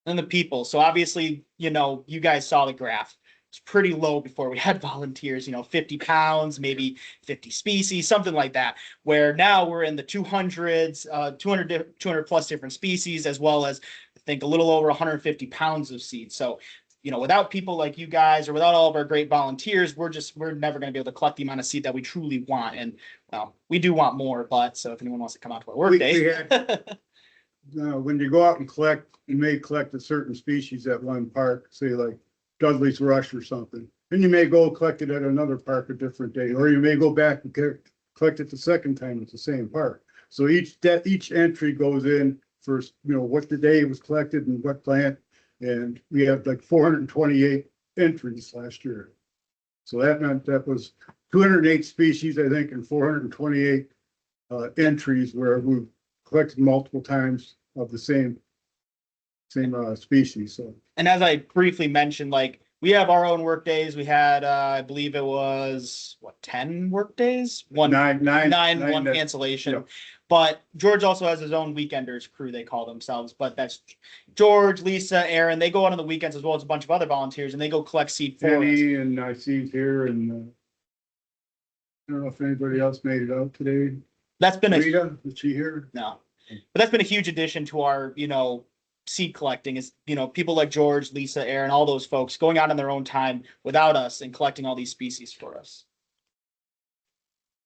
And the people. So obviously, you guys saw the graph. It's pretty low before we had volunteers, 50 pounds, maybe 50 species, something like that. Where now we're in the 200s, 200 plus different species, as well as I think a little over 150 pounds of seed. So, without people like you guys or without all of our great volunteers, we're never going to be able to collect the amount of seed that we truly want. And well, we do want more, but so if anyone wants to come out to our work days. When you go out and collect, you may collect a certain species at one park, say like Dudley's Rush or something. Then you may go collect it at another park a different day, or you may go back and collect it the second time at the same park. So each entry goes in for, what the day it was collected and what plant. And we had like 428 entries last year. So that meant that was 208 species, I think, and 428 entries where we collected multiple times of the same species. So, and as I briefly mentioned, like we have our own work days. We had, I believe it was 10 work days, one cancellation. Yeah. But George also has his own weekenders crew, they call themselves. But that's George, Lisa, Aaron. They go out on the weekends as well as a bunch of other volunteers, and they go collect seed for Penny us. And I see here, and I don't know if anybody else made it out today. That's been Rita, is she here? No, but that's been a huge addition to our, seed collecting is, people like George, Lisa, Aaron, all those folks going out on their own time without us and collecting all these species for us.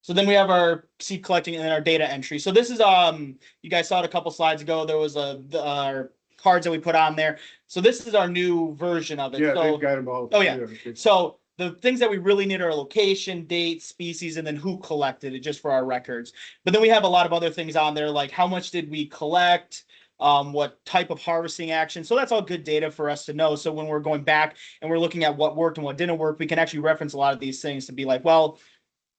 So then we have our seed collecting and then our data entry. So this is, you guys saw it a couple slides ago. There was our cards that we put on there. So this is our new version of it. Yeah, so, they've got them all. Oh yeah. So the things that we really need are location, date, species, and then who collected it just for our records. But then we have a lot of other things on there, like how much did we collect, what type of harvesting action. So that's all good data for us to know. So when we're going back and we're looking at what worked and what didn't work, we can actually reference a lot of these things to be like, well,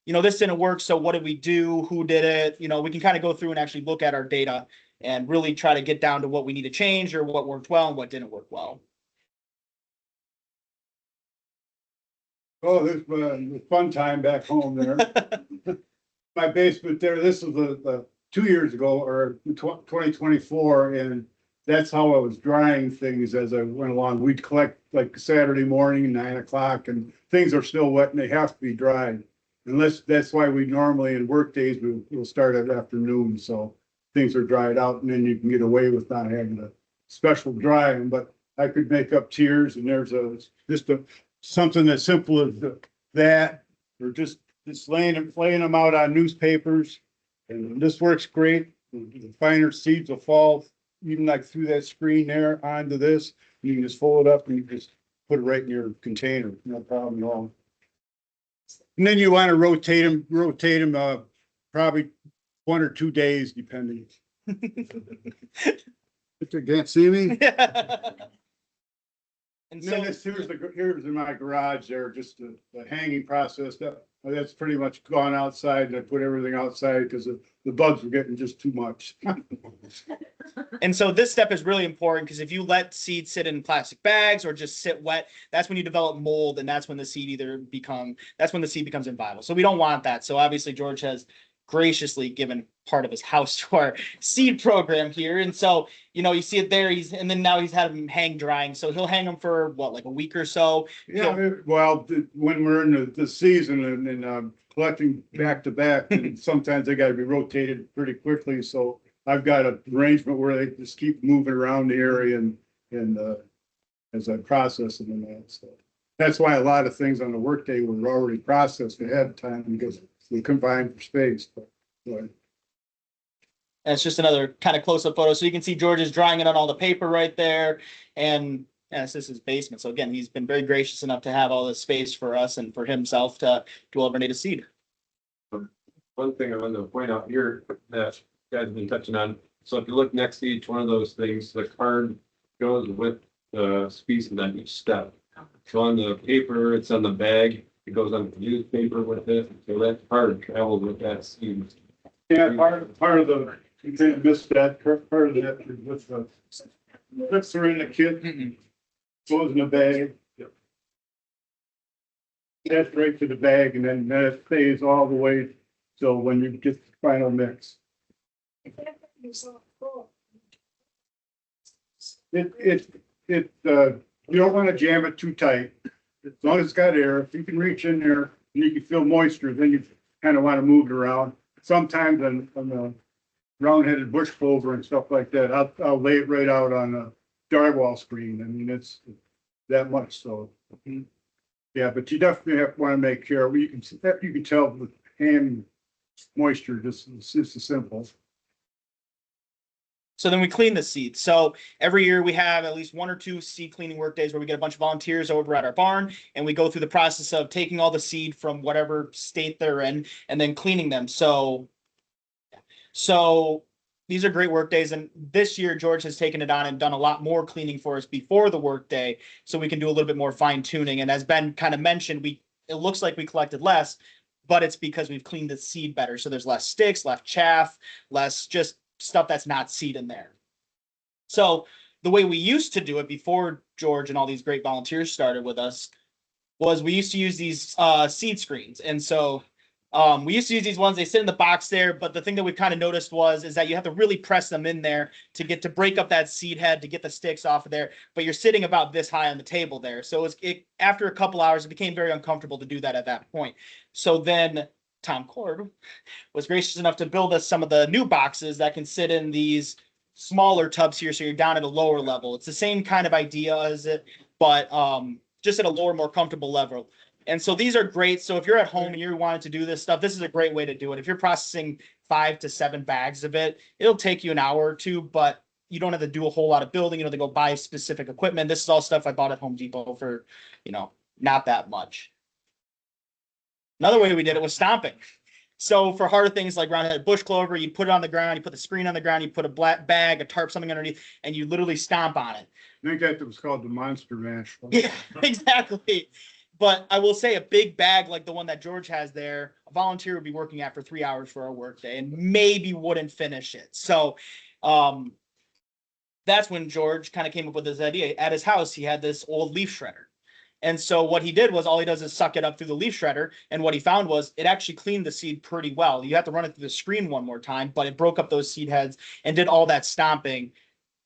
this didn't work. So what did we do? Who did it? We can kind of go through and actually look at our data and really try to get down to what we need to change or what worked well and what didn't work well. Oh, there's a fun time back home there. My basement there, this was the 2 years ago or 2024, and that's how I was drying things as I went along. We'd collect like Saturday morning, 9 o'clock, and things are still wet and they have to be dried. Unless that's why we normally in work days we'll start at afternoon, so things are dried out, and then you can get away with not having a special drying. But I could make up tiers, and there's something as simple as that, or just laying them out on newspapers, and this works great. The finer seeds will fall even like through that screen there onto this. You can just fold it up and you just put it right in your container, no problem at all. And then you want to rotate them probably 1 or 2 days, depending. But you can't see me. And And then so, this, here's in my garage there, just the hanging process, that's pretty much gone outside, and I put everything outside because the bugs were getting just too much. and so this step is really important because if you let seed sit in plastic bags or just sit wet, that's when you develop mold, and that's when the seed becomes inviable. So we don't want that. So obviously George has graciously given part of his house to our seed program here. And so, you see it there, and then now he's had them hang drying. So he'll hang them for what, like a week or so. Yeah, well, when we're in the season and collecting back to back, and sometimes they gotta be rotated pretty quickly, so I've got an arrangement where they just keep moving around the area and as I process them and that, so. That's why a lot of things on the workday were already processed ahead of time because we combined for space, but. And it's just another kind of close-up photo. So you can see George is drying it on all the paper right there. And this is his basement. So again, he's been very gracious enough to have all this space for us and for himself to do all of our native seed. One thing I wanted to point out here that you guys have been touching on, so if you look next to each one of those things, the card goes with the species on each step. So on the paper, it's on the bag, it goes on the newspaper with it, so that card travels with that seed. Yeah, part of the, you can't miss that, part of that is with the, clips are in the kit, goes in the bag. That's right to the bag, and then that stays all the way till when you get the final mix. You don't want to jam it too tight. As long as it's got air, if you can reach in there, and you can feel moisture, then you kind of want to move it around. Sometimes on the round-headed bush clover and stuff like that, I'll lay it right out on a drywall screen. I mean, it's that much, so. Yeah, but you definitely want to make sure, you can tell with hand moisture, it's just as simple. So then we clean the seed. So every year we have at least 1 or 2 seed cleaning work days where we get a bunch of volunteers over at our barn and we go through the process of taking all the seed from whatever state they're in and then cleaning them. So these are great work days. And this year George has taken it on and done a lot more cleaning for us before the work day so we can do a little bit more fine tuning. And as Ben kind of mentioned, it looks like we collected less, but it's because we've cleaned the seed better. So there's less sticks, less chaff, less just stuff that's not seed in there. So the way we used to do it before George and all these great volunteers started with us was we used to use these seed screens. And so we used to use these ones, they sit in the box there, but the thing that we kind of noticed is that you have to really press them in there to break up that seed head, to get the sticks off of there, but you're sitting about this high on the table there. So after a couple hours, it became very uncomfortable to do that at that point. So then Tom Cord was gracious enough to build us some of the new boxes that can sit in these smaller tubs here. So you're down at a lower level. It's the same kind of idea as it, but just at a lower, more comfortable level. And so these are great. So if you're at home and you're wanting to do this stuff, this is a great way to do it. If you're processing 5 to 7 bags of it, it'll take you an hour or two, but you don't have to do a whole lot of building. You know, to go buy specific equipment. This is all stuff I bought at Home Depot for, not that much. Another way we did it was stomping. So for harder things like round-headed bush clover, you put it on the ground, you put the screen on the ground, you put a black bag, a tarp, something underneath, and you literally stomp on it. I think that was called the Monster Mash. Yeah, exactly. But I will say a big bag like the one that George has there, a volunteer would be working at for 3 hours for a work day and maybe wouldn't finish it. So that's when George kind of came up with this idea. At his house, he had this old leaf shredder. And so what he did was all he does is suck it up through the leaf shredder. And what he found was it actually cleaned the seed pretty well. You have to run it through the screen one more time, but it broke up those seed heads and did all that stomping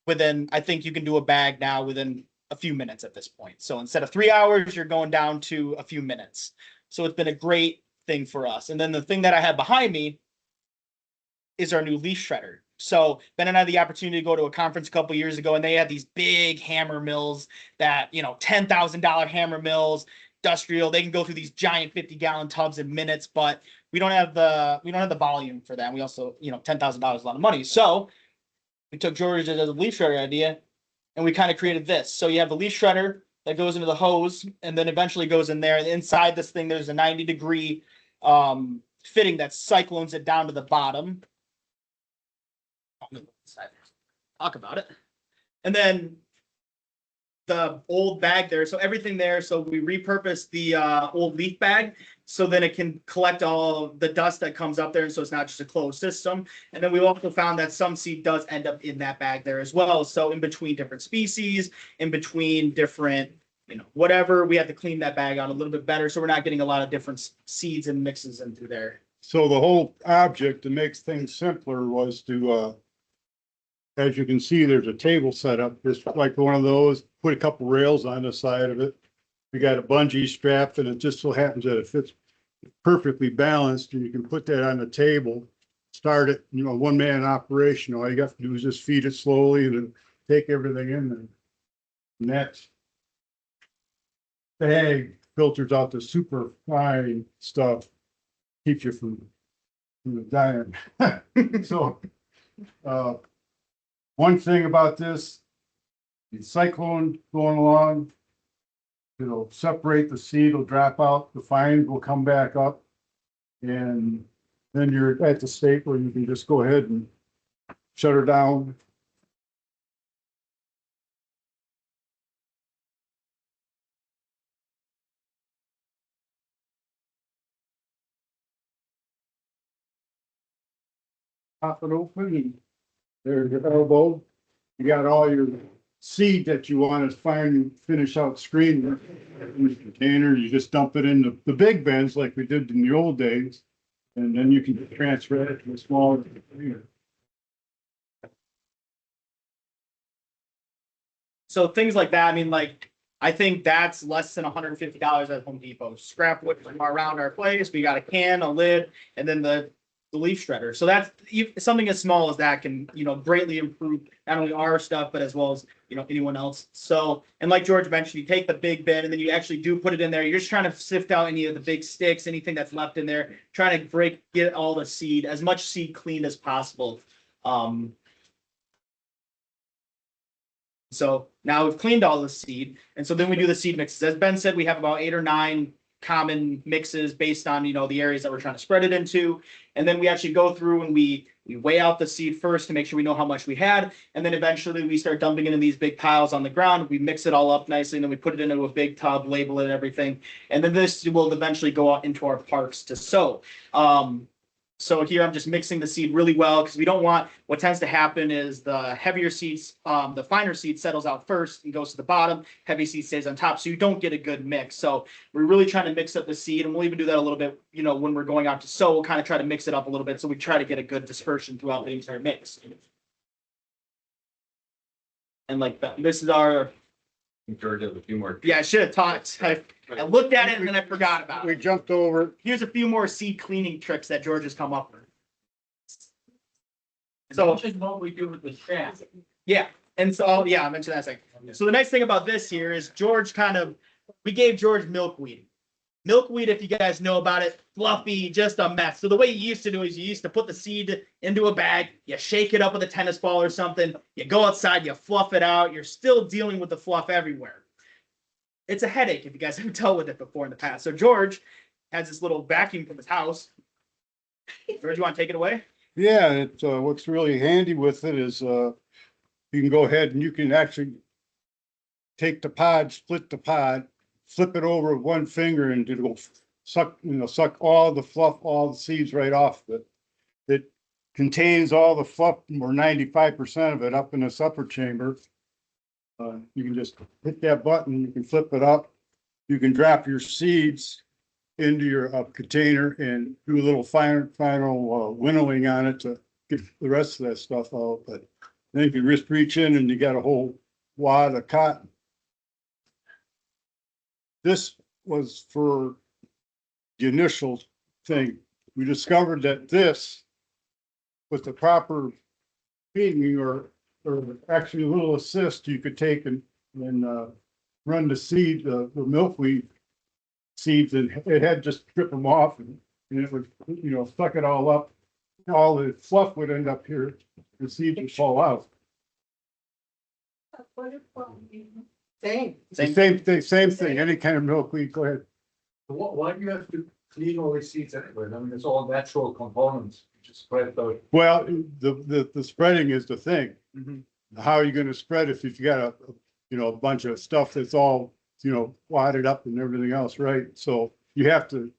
within, I think you can do a bag now within a few minutes at this point. So instead of 3 hours, you're going down to a few minutes. So it's been a great thing for us. And then the thing that I have behind me is our new leaf shredder. So Ben and I had the opportunity to go to a conference a couple years ago, and they had these big hammer mills that, $10,000 hammer mills, industrial. They can go through these giant 50-gallon tubs in minutes, but we don't have the volume for that. And we also, $10,000 is a lot of money. So we took George's leaf shredder idea, and we kind of created this. So you have the leaf shredder that goes into the hose, and then eventually goes in there. And inside this thing, there's a 90-degree fitting that cyclones it down to the bottom. Talk about it. And then the old bag there, so everything there, so we repurposed the old leaf bag, so then it can collect all the dust that comes up there, and so it's not just a closed system. And then we also found that some seed does end up in that bag there as well. So in between different species, in between different, whatever, we have to clean that bag out a little bit better, so we're not getting a lot of different seeds and mixes in through there. So the whole object to make things simpler was to, as you can see, there's a table set up, just like one of those, put a couple rails on the side of it. We got a bungee strap, and it just so happens that it fits perfectly balanced, and you can put that on the table, start it, one man operation. All you have to do is just feed it slowly and then take everything in there. And that bag filters out the super fine stuff, keeps you from dying. So, one thing about this, the cyclone going along, it'll separate the seed, will drop out, the fines will come back up. And then you're at the state where you can just go ahead and shut her down. Pop it open and there's your elbow. You got all your seed that you want to finish out screening in the container. You just dump it in the big bins like we did in the old days. And then you can transfer it to a smaller container. So things like that, I think that's less than $150 at Home Depot. Scrap wood from around our place. We got a can, a lid, and then the leaf shredder. So that's something as small as that can, greatly improve not only our stuff, but as well as, anyone else. So, and like George mentioned, you take the big bin and then you actually do put it in there. You're just trying to sift out any of the big sticks, anything that's left in there, trying to get all the seed, as much seed cleaned as possible. So now we've cleaned all the seed. And so then we do the seed mixes. As Ben said, we have about 8 or 9 common mixes based on, the areas that we're trying to spread it into. And then we actually go through and we weigh out the seed first to make sure we know how much we had. And then eventually we start dumping it in these big piles on the ground. We mix it all up nicely, and then we put it into a big tub, label it and everything. And then this will eventually go out into our parks to sow. So here I'm just mixing the seed really well, because we don't want, what tends to happen is the heavier seeds, the finer seed settles out first and goes to the bottom, heavy seed stays on top, so you don't get a good mix. So we're really trying to mix up the seed, and we'll even do that a little bit, when we're going out to sow, we'll kind of try to mix it up a little bit, so we try to get a good dispersion throughout the entire mix. And like that, this is our, George has a few more. yeah, I should have talked. I looked at it and then I forgot about We it. jumped over. Here's a few more seed cleaning tricks that George has come up with. So What we do with the shaft. yeah, and so yeah, I mentioned that second. So the nice thing about this here is George we gave George milkweed. Milkweed, if you guys know about it, fluffy, just a mess. So the way you used to do is you used to put the seed into a bag, you shake it up with a tennis ball or something, you go outside, you fluff it out, you're still dealing with the fluff everywhere. It's a headache if you guys haven't dealt with it before in the past. So George has this little vacuum from his house. George, you want to take it away? Yeah, what's really handy with it is, you can go ahead and you can actually take the pod, split the pod, flip it over with one finger, and it'll suck all the fluff, all the seeds right off of it. It contains all the fluff, or 95% of it, up in this upper chamber. You can just hit that button, you can flip it up, you can drop your seeds into your container and do a little final winnowing on it to get the rest of that stuff out. But then you can just reach in and you got a whole wad of cotton. This was for the initial thing. We discovered that this, with the proper feeding or actually a little assist, you could take and run the seed, the milkweed seeds, and it had just strip them off, and it would, suck it all up. All the fluff would end up here, the seeds would fall out. Same thing, any kind of milkweed, go ahead. Why do you have to clean all these seeds anyway? I mean, it's all natural components, you just spread those. Well, the spreading is the thing. Mhm. How are you gonna spread if you've got you know, a bunch of stuff that's all, you know, wadded up and everything else, right? So you have to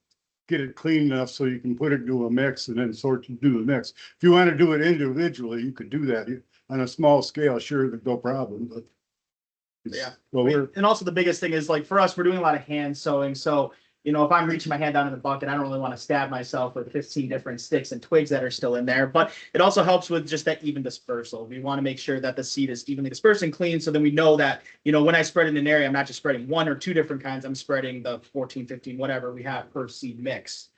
get it clean enough so you can put it into a mix and then do the mix. If you want to do it individually, you could do that. On a small scale, sure, there's no problem, but. Yeah. Well, And also the biggest thing is like for us, we're doing a lot of hand sewing. So, you know, if I'm reaching my hand down in the bucket, I don't really want to stab myself with 15 different sticks and twigs that are still in there. But it also helps with just that even dispersal. We want to make sure that the seed is evenly dispersed and clean. So then we know that, you know, when I spread in an area, I'm not just spreading 1 or 2 different kinds. I'm spreading the 14, 15, whatever we have per seed mix.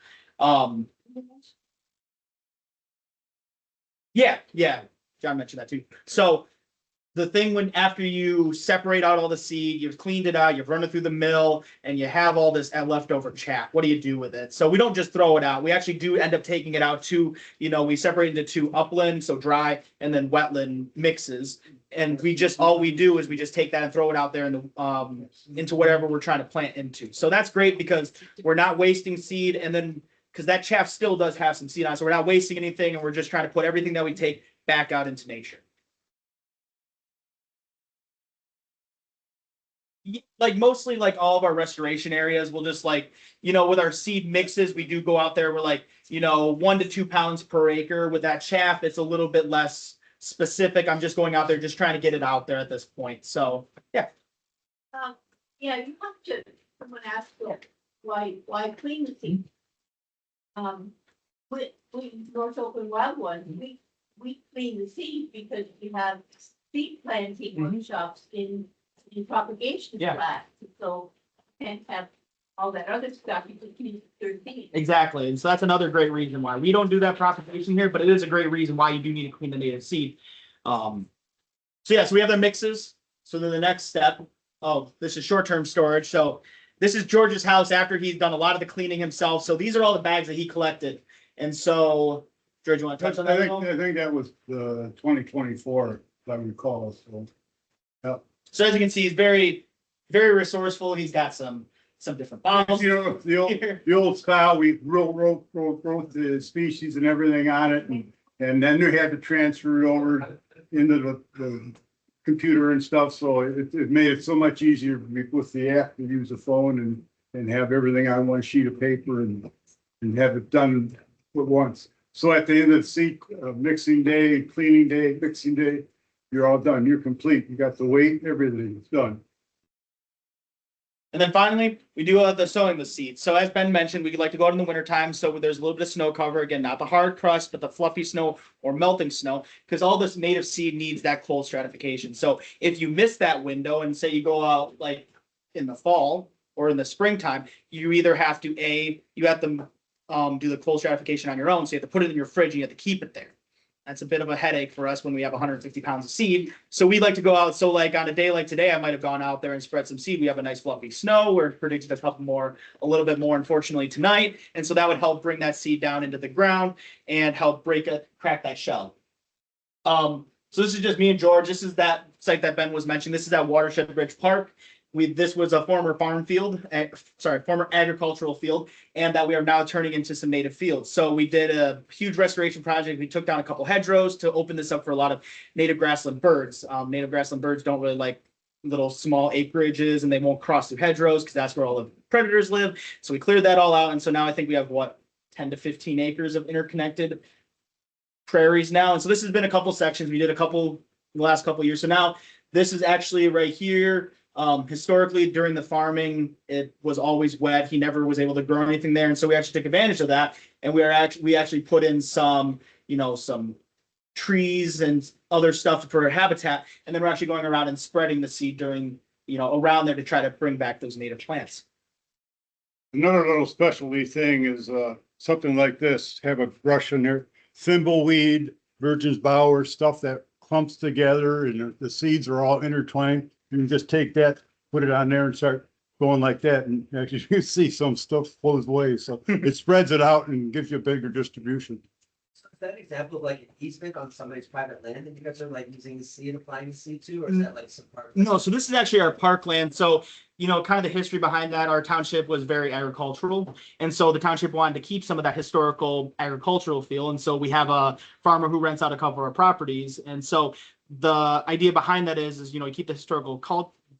Yeah. John mentioned that too. So the thing when after you separate out all the seed, you've cleaned it out, you've run it through the mill, and you have all this leftover chaff. What do you do with it? So we don't just throw it out. We actually do end up taking it out to, you know, we separate into 2 upland, so dry, and then wetland mixes. And we just all we do is we just take that and throw it out there in the into whatever we're trying to plant into. So that's great because we're not wasting seed, and then because that chaff still does have some seed on, so we're not wasting anything, and we're just trying to put everything that we take back out into nature. Like mostly like all of our restoration areas, we'll just like, you know, with our seed mixes, we do go out there, we're like, you know, 1 to 2 pounds per acre. With that chaff, it's a little bit less specific. I'm just going out there, just trying to get it out there at this point. So, yeah. Yeah, you have to, someone asked, why clean the seed? We North Oakland Wild One, we clean the seed because we have seed planting workshops in propagation flats, so you can't have all that other stuff. You can use 13. Exactly. And so that's another great reason why we don't do that propagation here, but it is a great reason why you do need to clean the native seed. So yeah, so we have the mixes. So then the next step, this is short-term storage. So this is George's house after he's done a lot of the cleaning himself. So these are all the bags that he collected. And so, George, you want to touch on that? I think that was 2024, if I recall, so. Yeah. So as you can see, he's very, very resourceful. He's got some different bottles. You know, the old style, we wrote the species and everything on it, and then we had to transfer it over into the computer and stuff, so it made it so much easier with the app to use the phone and have everything on one sheet of paper and have it done at once. So at the end of the seed mixing day, cleaning day, mixing day, you're all done. You're complete. You got the weight, everything. It's done. And then finally, we do the sowing the seeds. So as Ben mentioned, we like to go out in the wintertime. So there's a little bit of snow cover. Again, not the hard crust, but the fluffy snow or melting snow, because all this native seed needs that cold stratification. So if you miss that window and say you go out like in the fall or in the springtime, you either have to you have to do the cold stratification on your own. So you have to put it in your fridge and you have to keep it there. That's a bit of a headache for us when we have 150 pounds of seed. So we like to go out. So like on a day like today, I might have gone out there and spread some seed. We have a nice fluffy snow. We're predicting a little bit more, unfortunately, tonight. And so that would help bring that seed down into the ground and help crack that shell. So this is just me and George. This is that site that Ben was mentioning. This is at Watershed Ridge Park. This was a former former agricultural field, and that we are now turning into some native fields. So we did a huge restoration project. We took down a couple hedgerows to open this up for a lot of native grassland birds. Native grassland birds don't really like little small acreages, and they won't cross through hedgerows because that's where all the predators live. So we cleared that all out, and so now I think we have 10 to 15 acres of interconnected prairies now. And so this has been a couple sections. We did a couple the last couple of years. So now this is actually right here. Historically, during the farming, it was always wet. He never was able to grow anything there, and so we actually took advantage of that. And we actually put in some trees and other stuff for habitat, and then we're actually going around and spreading the seed during around there to try to bring back those native plants. Another little specialty thing is something like this. Have a brush in there, thimbleweed, virgin's bower, stuff that clumps together, and the seeds are all intertwined. You can just take that, put it on there and start going like that. And actually you see some stuff flows away. So it spreads it out and gives you a bigger distribution. So is that an example of like an easement on somebody's private land that you guys are like using the seed, applying the seed to, or is that like some part? No, so this is actually our parkland. So, kind of the history behind that, our township was very agricultural. And so the township wanted to keep some of that historical agricultural feel. And so we have a farmer who rents out a couple of our properties. And so the idea behind that is you keep the historical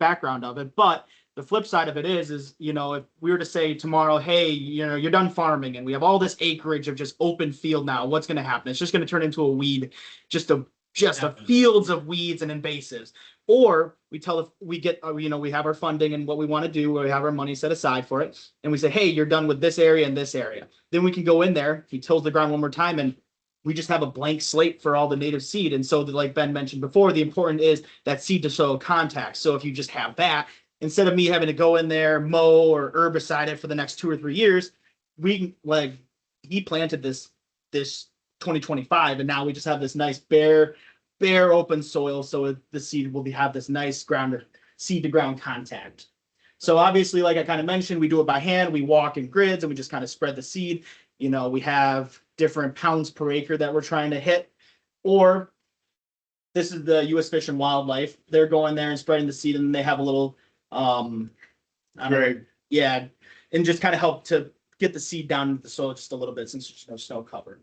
background of it. But the flip side of it is, if we were to say tomorrow, hey, you're done farming and we have all this acreage of just open field now, what's going to happen? It's just going to turn into a weed, just a fields of weeds and invasives. Or we have our funding and what we want to do, we have our money set aside for it. And we say, hey, you're done with this area and this area. Then we can go in there, he tills the ground one more time, and we just have a blank slate for all the native seed. And so like Ben mentioned before, the important is that seed to soil contact. So if you just have that, instead of me having to go in there, mow or herbicide it for the next 2 or 3 years, he planted this 2025, and now we just have this nice bare open soil. So the seed will have this nice seed to ground contact. So obviously, like I kind of mentioned, we do it by hand, we walk in grids and we just kind of spread the seed. We have different pounds per acre that we're trying to hit. Or this is the U.S. Fish and Wildlife. They're going there and spreading the seed, and they have a little, and just kind of help to get the seed down into the soil just a little bit since there's no snow cover.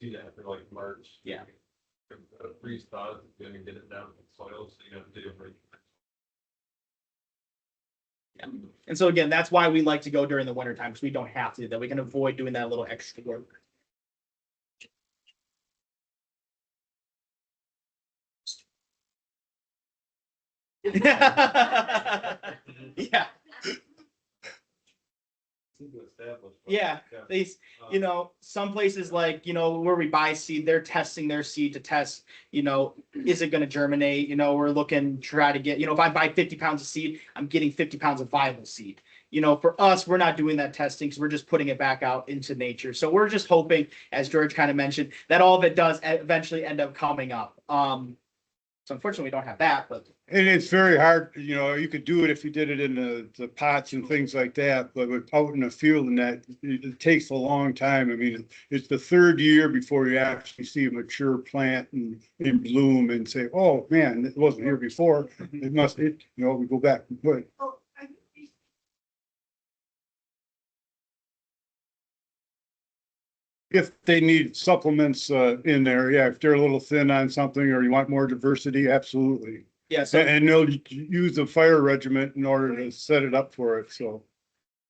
Do that for like March. Yeah. Freeze thaw is going to get it down in the soil, so you have to do it. Yeah. And so again, that's why we like to go during the winter time, because we don't have to do that. We can avoid doing that little extra work. Yeah. Yeah, some places like, where we buy seed, they're testing their seed to test, is it going to germinate? We're looking to try to get, if I buy 50 pounds of seed, I'm getting 50 pounds of viable seed. For us, we're not doing that testing because we're just putting it back out into nature. So we're just hoping, as George kind of mentioned, that all of it does eventually end up coming up. So unfortunately, we don't have that, but. And it's very hard, you could do it if you did it in the pots and things like that, but out in the field and that, it takes a long time. I mean, it's the 3rd year before you actually see a mature plant and in bloom and say, oh, man, it wasn't here before. We go back and put it. If they need supplements in there, yeah, if they're a little thin on something or you want more diversity, absolutely. Yeah, so, And they'll use a fire regiment in order to set it up for it, so.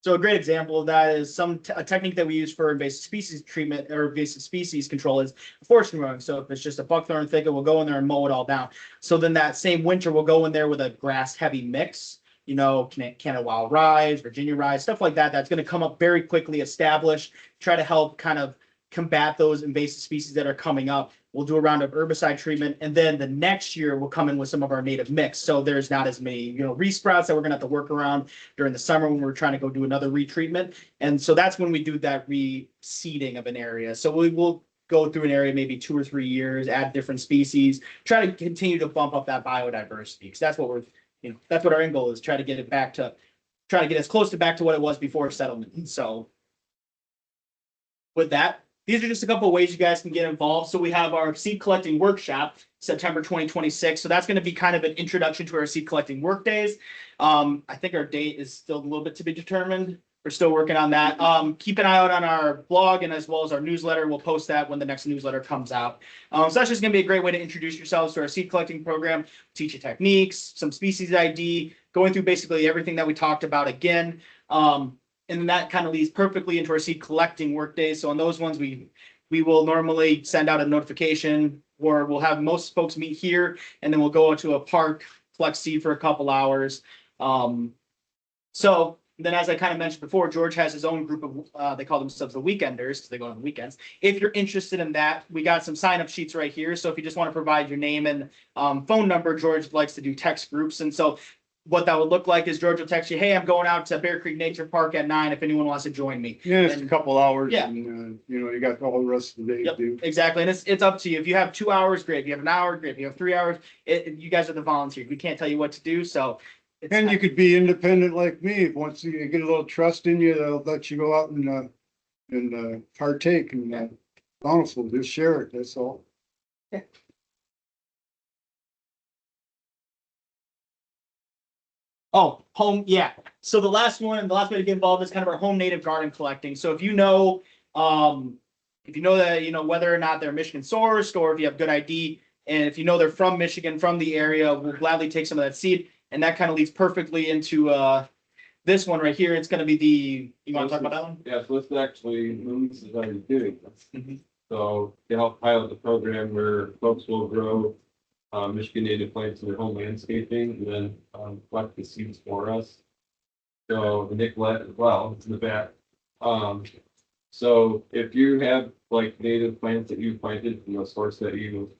So a great example of that is a technique that we use for invasive species treatment or invasive species control is forest mowing. So if it's just a buckthorn thicket, we'll go in there and mow it all down. So then that same winter, we'll go in there with a grass heavy mix, Canada wild rye, Virginia rye, stuff like that. That's going to come up very quickly, establish, try to help kind of combat those invasive species that are coming up. We'll do a round of herbicide treatment, and then the next year we'll come in with some of our native mix. So there's not as many, resprouts that we're gonna have to work around during the summer when we're trying to go do another retreatment. And so that's when we do that reseeding of an area. So we will go through an area maybe 2 or 3 years, add different species, try to continue to bump up that biodiversity, because that's what that's what our end goal is, try to get as close to back to what it was before settlement. So with that, these are just a couple of ways you guys can get involved. So we have our seed collecting workshop, September 2026. So that's going to be kind of an introduction to our seed collecting work days. I think our date is still a little bit to be determined. We're still working on that. Keep an eye out on our blog and as well as our newsletter. We'll post that when the next newsletter comes out. So that's just going to be a great way to introduce yourselves to our seed collecting program, teach you techniques, some species ID, going through basically everything that we talked about again. And that kind of leads perfectly into our seed collecting work days. So on those ones, we will normally send out a notification, or we'll have most folks meet here, and then we'll go to a park, collect seed for a couple hours. So then, as I kind of mentioned before, George has his own group of, they call themselves the weekenders because they go on the weekends. If you're interested in that, we got some sign-up sheets right here. So if you just want to provide your name and phone number, George likes to do text groups. And so what that would look like is George will text you, hey, I'm going out to Bear Creek Nature Park at 9 if anyone wants to join me. Yeah, it's a couple hours. Yeah. And, you got all the rest of the day to do. Exactly. And it's up to you. If you have 2 hours, great. If you have an hour, great. If you have 3 hours, you guys are the volunteers. We can't tell you what to do. So And you could be independent like me. Once you get a little trust in you, they'll let you go out and partake and bountiful, just share it. That's all. Yeah. Oh, home, yeah. So the last way to get involved is kind of our home native garden collecting. So if you know that, whether or not they're Michigan sourced or if you have good ID, And if you know they're from Michigan, from the area, we'll gladly take some of that seed. And that kind of leads perfectly into this one right here. It's going to be you want to talk about that one? Yeah, so this is actually, Moose is already doing this. Mhm. So to help pilot the program where folks will grow Michigan native plants in their home landscaping and then collect the seeds for us. So the Nicolette as well, it's in the back. So if you have like native plants that you planted from a source that you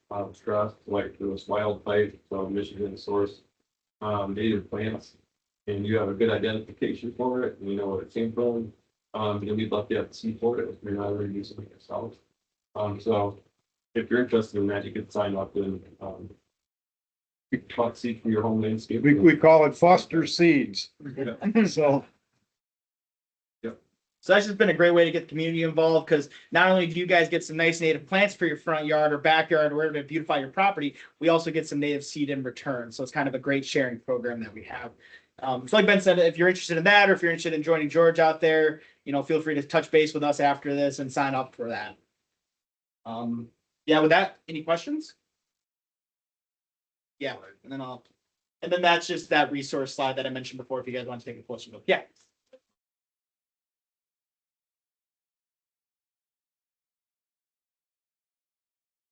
trust, like those wild type, so Michigan source native plants, and you have a good identification for it, and you know where it came from, then we'd love to have the seed for it if you're not already using it yourself. So if you're interested in that, you could sign up and collect seed from your home landscape. We call it Foster Seeds. So. So that's just been a great way to get the community involved because not only do you guys get some nice native plants for your front yard or backyard or wherever to beautify your property, we also get some native seed in return. So it's kind of a great sharing program that we have. So like Ben said, if you're interested in that or if you're interested in joining George out there, feel free to touch base with us after this and sign up for that. Yeah, with that, any questions? Yeah, and then that's just that resource slide that I mentioned before if you guys want to take a closer look. Yeah.